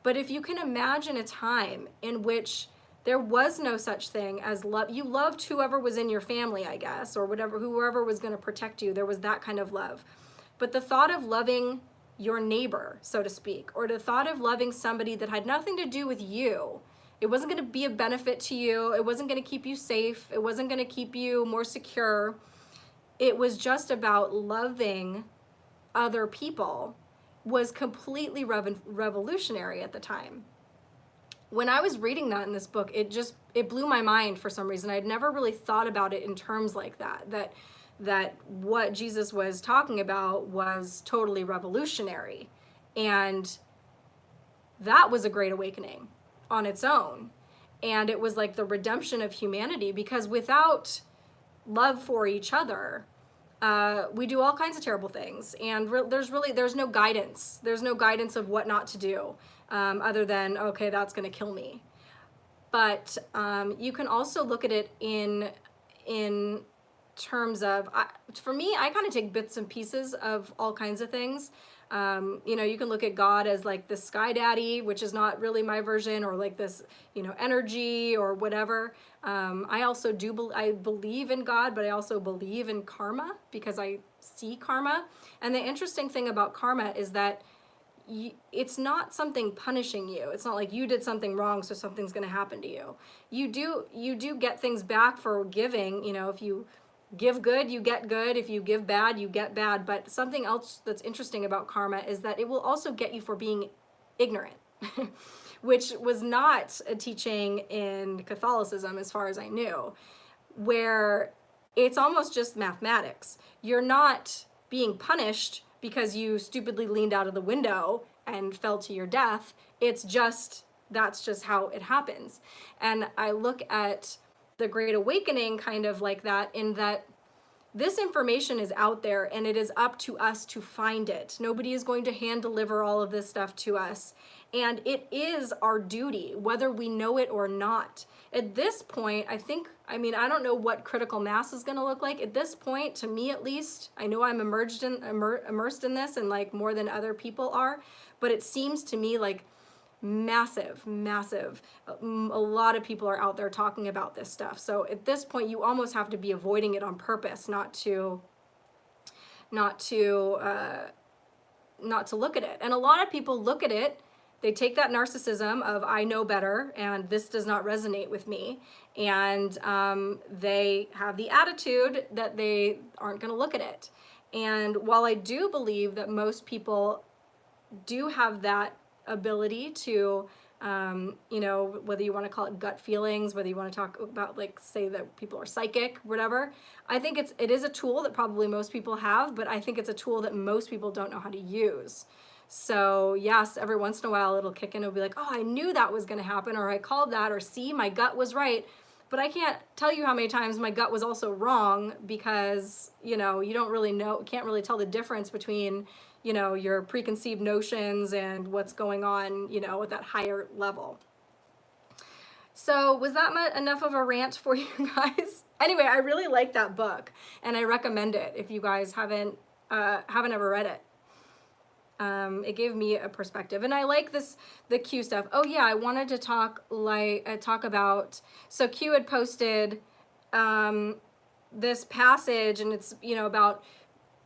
But if you can imagine a time in which there was no such thing as love, you loved whoever was in your family, I guess, or whatever, whoever was going to protect you, there was that kind of love. But the thought of loving your neighbor, so to speak, or the thought of loving somebody that had nothing to do with you, it wasn't going to be a benefit to you, it wasn't going to keep you safe, it wasn't going to keep you more secure, it was just about loving other people, was completely revolutionary at the time. When I was reading that in this book, it blew my mind for some reason. I'd never really thought about it in terms like that what Jesus was talking about was totally revolutionary. And that was a great awakening on its own. And it was like the redemption of humanity, because without love for each other, we do all kinds of terrible things. And there's no guidance. There's no guidance of what not to do, other than, okay, that's going to kill me. But you can also look at it in terms of, for me, I kind of take bits and pieces of all kinds of things. You know, you can look at God as like the sky daddy, which is not really my version, or like this, you know, energy or whatever. I also I believe in God, but I also believe in karma because I see karma. And the interesting thing about karma is that it's not something punishing you. It's not like you did something wrong, so something's going to happen to you. You do get things back for giving. You know, if you give good, you get good. If you give bad, you get bad. But something else that's interesting about karma is that it will also get you for being ignorant, which was not a teaching in Catholicism as far as I knew, where it's almost just mathematics. You're not being punished because you stupidly leaned out of the window and fell to your death. It's just, that's just how it happens. And I look at the Great Awakening kind of like that, in that this information is out there and it is up to us to find it. Nobody is going to hand deliver all of this stuff to us. And it is our duty, whether we know it or not. At this point, I don't know what critical mass is going to look like. At this point, to me at least, I know I'm immersed in this, and like more than other people are, but it seems to me like massive. A lot of people are out there talking about this stuff. So at this point, you almost have to be avoiding it on purpose, not to look at it. And a lot of people look at it, they take that narcissism of I know better and this does not resonate with me, and they have the attitude that they aren't going to look at it. And while I do believe that most people do have that ability to, you know, whether you want to call it gut feelings, whether you want to talk about, like, say that people are psychic, whatever, I think it is a tool that probably most people have, but I think it's a tool that most people don't know how to use. So yes, every once in a while it'll kick in, it'll be like, oh, I knew that was going to happen, or I called that, or see, my gut was right. But I can't tell you how many times my gut was also wrong, because, you know, you don't really know, can't really tell the difference between, you know, your preconceived notions and what's going on, you know, at that higher level. So was that enough of a rant for you guys? Anyway, I really like that book and I recommend it if you guys haven't ever read it. It gave me a perspective, and I like the Q stuff. Oh yeah, I wanted to talk about, so Q had posted this passage, and it's, you know, about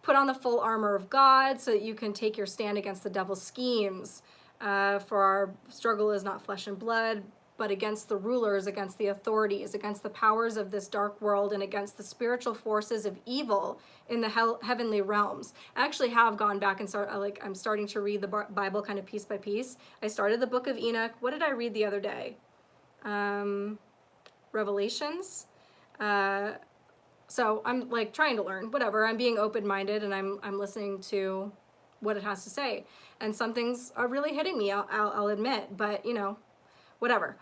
put on the full armor of God so that you can take your stand against the devil's schemes. For our struggle is not flesh and blood, but against the rulers, against the authorities, against the powers of this dark world, and against the spiritual forces of evil in the heavenly realms. I actually have gone back and I'm starting to read the Bible kind of piece by piece. I started the book of Enoch. What did I read the other day? Revelations. So I'm like trying to learn, whatever. I'm being open-minded, and I'm listening to what it has to say. And some things are really hitting me, I'll admit, but you know, whatever.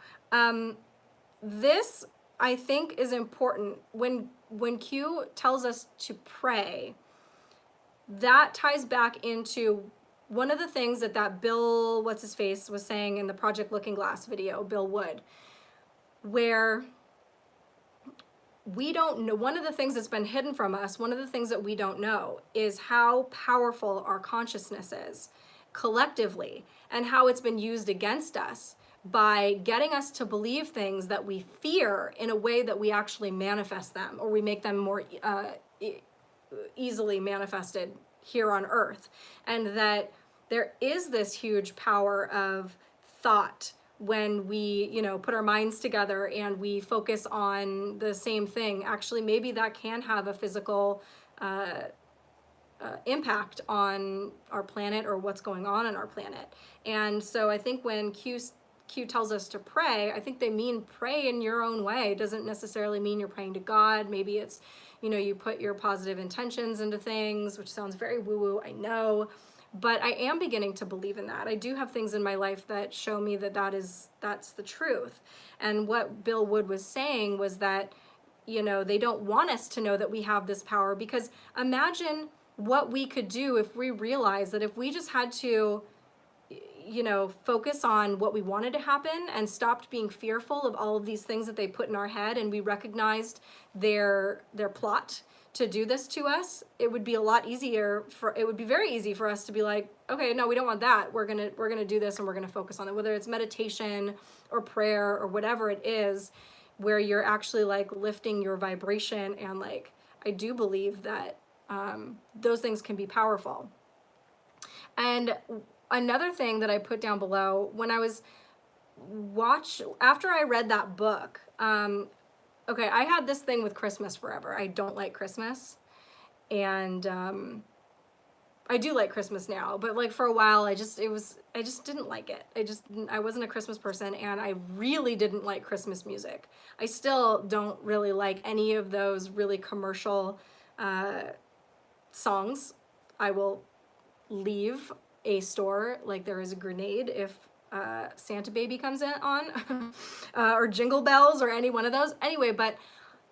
This I think is important when Q tells us to pray, that ties back into one of the things that Bill, what's his face, was saying in the Project Looking Glass video, Bill Wood, where we don't know, one of the things that's been hidden from us, one of the things that we don't know is how powerful our consciousness is collectively, and how it's been used against us by getting us to believe things that we fear in a way that we actually manifest them, or we make them more easily manifested here on earth. And that there is this huge power of thought when we, you know, put our minds together and we focus on the same thing. Actually, maybe that can have a physical impact on our planet, or what's going on our planet. And so I think when Q tells us to pray, I think they mean pray in your own way. It doesn't necessarily mean you're praying to God. Maybe it's, you know, you put your positive intentions into things, which sounds very woo-woo, I know. But I am beginning to believe in that. I do have things in my life that show me that that's the truth. And what Bill Wood was saying was that, you know, they don't want us to know that we have this power, because imagine what we could do if we realized that if we just had to, you know, focus on what we wanted to happen and stopped being fearful of all of these things that they put in our head, and we recognized their plot to do this to us, it would be a lot easier it would be very easy for us to be like, okay, no, we don't want that. We're gonna do this, and we're gonna focus on it, whether it's meditation or prayer or whatever it is, where you're actually like lifting your vibration. And like, I do believe that those things can be powerful. And another thing that I put down below, when I was after I read that book, okay, I had this thing with Christmas forever. I don't like Christmas, and I do like Christmas now, but like for a while, I just didn't like it. I wasn't a Christmas person, and I really didn't like Christmas music. I still don't really like any of those really commercial songs. I will leave a store like there is a grenade if Santa Baby comes in on or Jingle Bells or any one of those. Anyway, but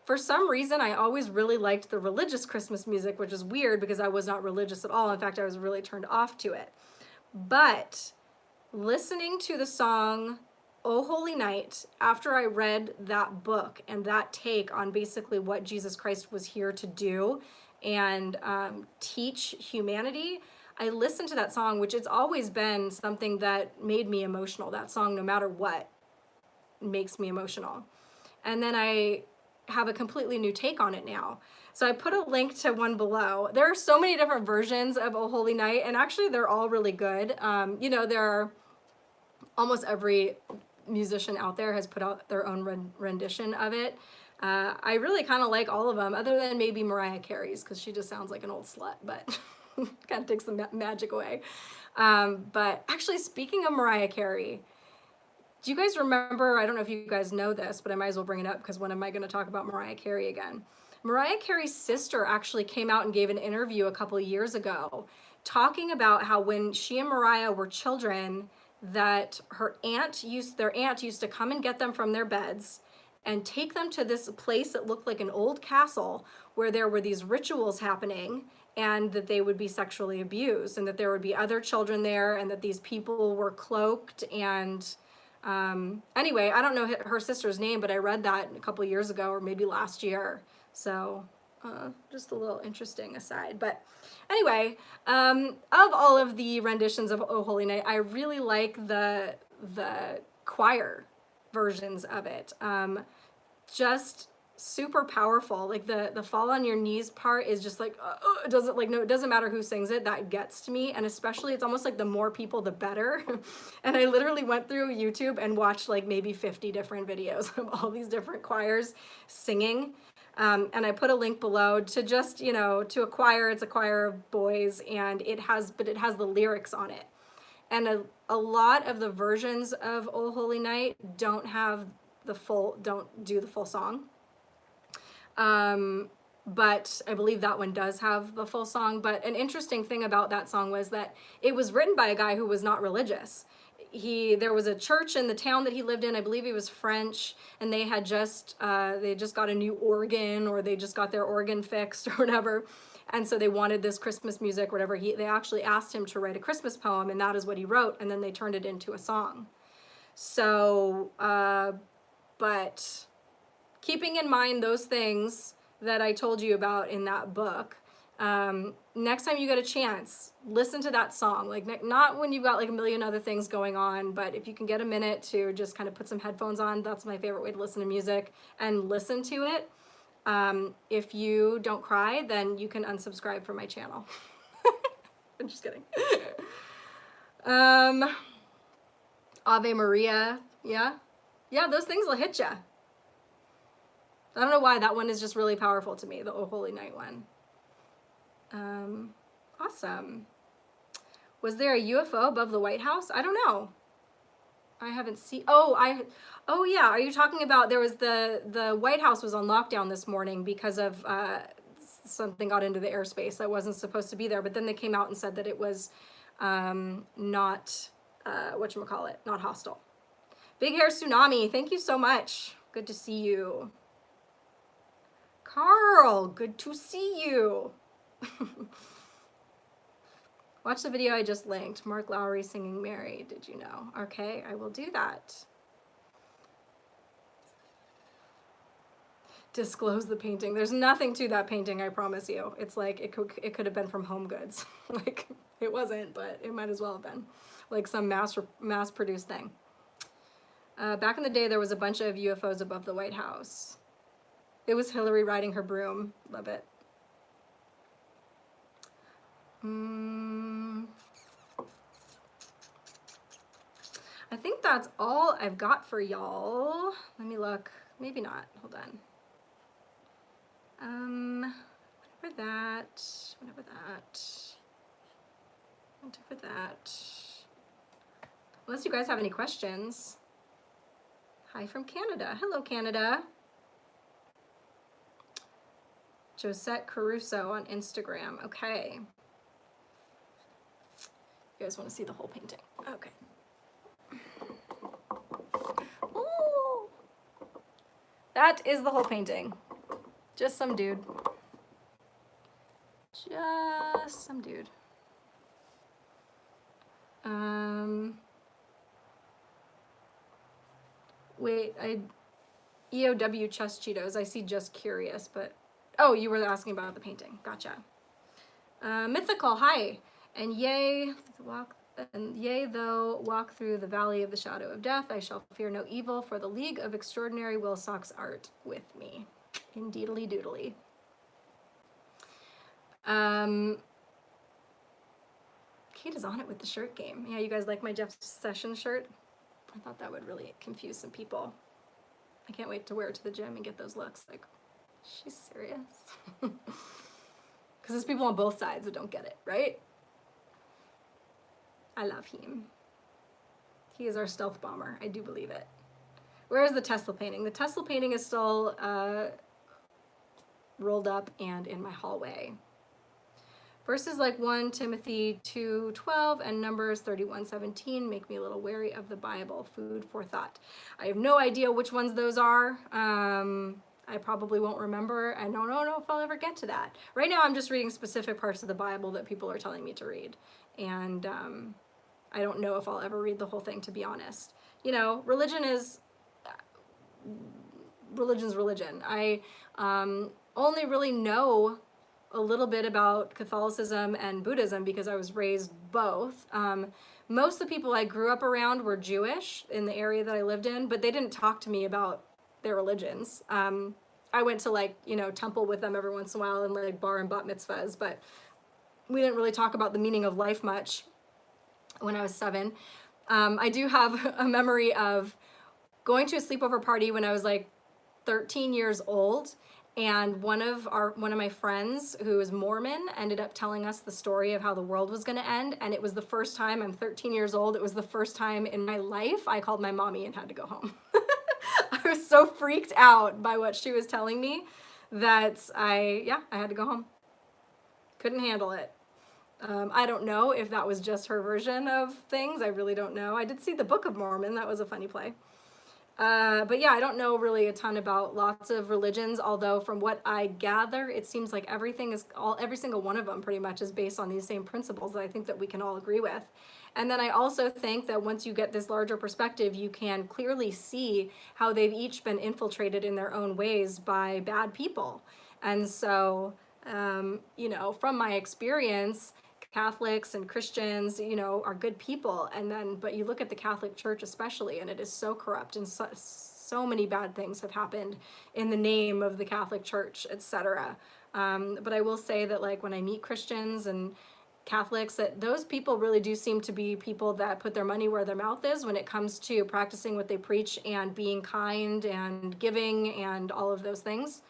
for some reason I always really liked the religious Christmas music, which is weird because I was not religious at all. In fact, I was really turned off to it. But listening to the song Oh Holy Night after I read that book and that take on basically what Jesus Christ was here to do and teach humanity, I listened to that song, which it's always been something that made me emotional. That song, no matter what, makes me emotional. And then I have a completely new take on it now. So I put a link to one below. There are so many different versions of Oh Holy Night, and actually they're all really good. You know, there are almost every musician out there has put out their own rendition of it. I really kind of like all of them, other than maybe Mariah Carey's, because she just sounds like an old slut, but kind of takes the magic away. But actually, speaking of Mariah Carey, do you guys remember, I don't know if you guys know this, but I might as well bring it up because when am I going to talk about Mariah Carey again? Mariah Carey's sister actually came out and gave an interview a couple of years ago talking about how when she and Mariah were children, that their aunt used to come and get them from their beds and take them to this place that looked like an old castle where there were these rituals happening, and that they would be sexually abused, and that there would be other children there, and that these people were cloaked. And anyway, I don't know her sister's name, but I read that a couple years ago, or maybe last year. So just a little interesting aside. But anyway, of all of the renditions of Oh Holy Night, I really like the choir versions of it. Just super powerful. Like the fall on your knees part is just like it doesn't matter who sings it, that gets to me. And especially it's almost like the more people the better. And I literally went through YouTube and watched like maybe 50 different videos of all these different choirs singing. And I put a link below to just, you know, to a choir. It's a choir of boys, and it has the lyrics on it. And a lot of the versions of Oh Holy Night don't do the full song. But I believe that one does have the full song. But an interesting thing about that song was that it was written by a guy who was not religious. there was a church in the town that he lived in. I believe he was French, and they had just got a new organ, or they just got their organ fixed or whatever. And so they wanted this Christmas music, whatever. They actually asked him to write a Christmas poem, and that is what he wrote, and then they turned it into a song. So, but keeping in mind those things that I told you about in that book, next time you get a chance, listen to that song. Like, not when you've got like a million other things going on, but if you can get a minute to just kind of put some headphones on, that's my favorite way to listen to music, and listen to it. If you don't cry, then you can unsubscribe from my channel. I'm just kidding. Ave Maria, yeah, those things will hit ya. I don't know why that one is just really powerful to me, the O Holy Night one. Awesome. Was there a UFO above the White House? I don't know. I haven't seen. Oh yeah. Are you talking about, there was the White House was on lockdown this morning because of something got into the airspace that wasn't supposed to be there. But then they came out and said that it was not whatchamacallit, not hostile. Big Hair Tsunami, thank you so much. Good to see you. Carl, good to see you. Watch the video I just linked. Mark Lowry singing Mary. Did you know? Okay, I will do that. Disclose the painting. There's nothing to that painting, I promise you. It's like it could have been from Home Goods. Like, it wasn't, but it might as well have been. Like some mass-produced thing. Back in the day, there was a bunch of UFOs above the White House. It was Hillary riding her broom. Love it. I think that's all I've got for y'all. Let me look. Maybe not. Hold on. Whatever that. Unless you guys have any questions. Hi from Canada. Hello, Canada. Josette Caruso on Instagram. Okay. You guys want to see the whole painting? Okay. Ooh. That is the whole painting. Just some dude. Just some dude. Wait, EOW Chest Cheetos. I see Just Curious, but oh, you were asking about the painting. Gotcha. Mythical, hi. And yea, though walk through the valley of the shadow of death, I shall fear no evil, for the League of Extraordinary Wilsox art with me. Indeedly doodly. Kate is on it with the shirt game. Yeah, you guys like my Jeff Sessions shirt? I thought that would really confuse some people. I can't wait to wear it to the gym and get those looks. Like, she's serious. Because there's people on both sides that don't get it, right? I love him. He is our stealth bomber. I do believe it. Where is the Tesla painting? The Tesla painting is still rolled up and in my hallway. Verses like 1 Timothy 2:12 and Numbers 31:17 make me a little wary of the Bible. Food for thought. I have no idea which ones those are. I probably won't remember. I don't know if I'll ever get to that. Right now I'm just reading specific parts of the Bible that people are telling me to read. And I don't know if I'll ever read the whole thing, to be honest. You know, religion's religion. I only really know a little bit about Catholicism and Buddhism because I was raised both. Most of the people I grew up around were Jewish in the area that I lived in, but they didn't talk to me about their religions. I went to, like, you know, temple with them every once in a while and like bar and bat mitzvahs, but we didn't really talk about the meaning of life much when I was 7. I do have a memory of going to a sleepover party when I was like 13 years old, and one of my friends who is Mormon ended up telling us the story of how the world was going to end, and it was the first time. I'm 13 years old. It was the first time in my life I called my mommy and had to go home. I was so freaked out by what she was telling me that I had to go home. Couldn't handle it. I don't know if that was just her version of things. I really don't know. I did see the Book of Mormon. That was a funny play. But yeah, I don't know really a ton about lots of religions, although from what I gather, it seems like every single one of them pretty much is based on these same principles that I think that we can all agree with. And then I also think that once you get this larger perspective, you can clearly see how they've each been infiltrated in their own ways by bad people. And so, you know, from my experience, Catholics and Christians, you know, are good people. And then, but you look at the Catholic Church especially, and it is so corrupt, and so many bad things have happened in the name of the Catholic Church, etc. But I will say that, like, when I meet Christians and Catholics, that those people really do seem to be people that put their money where their mouth is when it comes to practicing what they preach and being kind and giving and all of those things.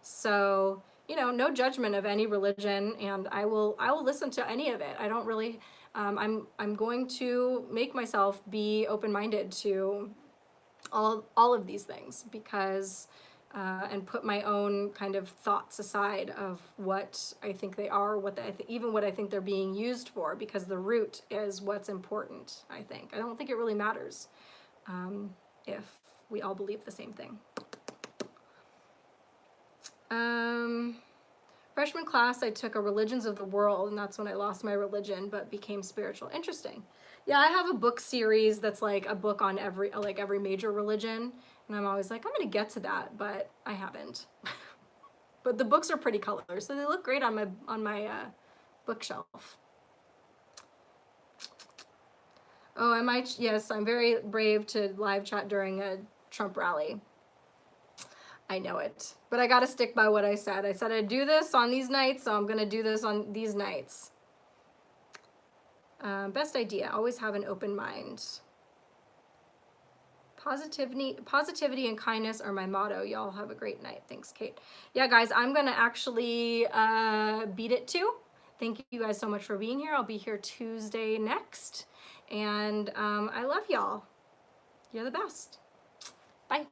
So, you know, no judgment of any religion, and I will listen to any of it. I don't really, I'm going to make myself be open-minded to all of these things, because and put my own kind of thoughts aside of what I think they are, even what I think they're being used for, because the root is what's important. I don't think it really matters if we all believe the same thing. Freshman class, I took a Religions of the World, and that's when I lost my religion but became spiritual. Interesting. Yeah, I have a book series that's like a book on every major religion, and I'm always like, I'm gonna get to that, but I haven't. But the books are pretty colors, so they look great on my bookshelf. Oh, yes, I'm very brave to live chat during a Trump rally. I know it, but I gotta stick by what I said. I said I'd do this on these nights, so I'm gonna do this on these nights. Best idea, always have an open mind. Positivity and kindness are my motto. Y'all have a great night. Thanks, Kate. Yeah, guys, I'm gonna actually beat it too. Thank you guys so much for being here. I'll be here Tuesday next, and I love y'all. You're the best. Bye.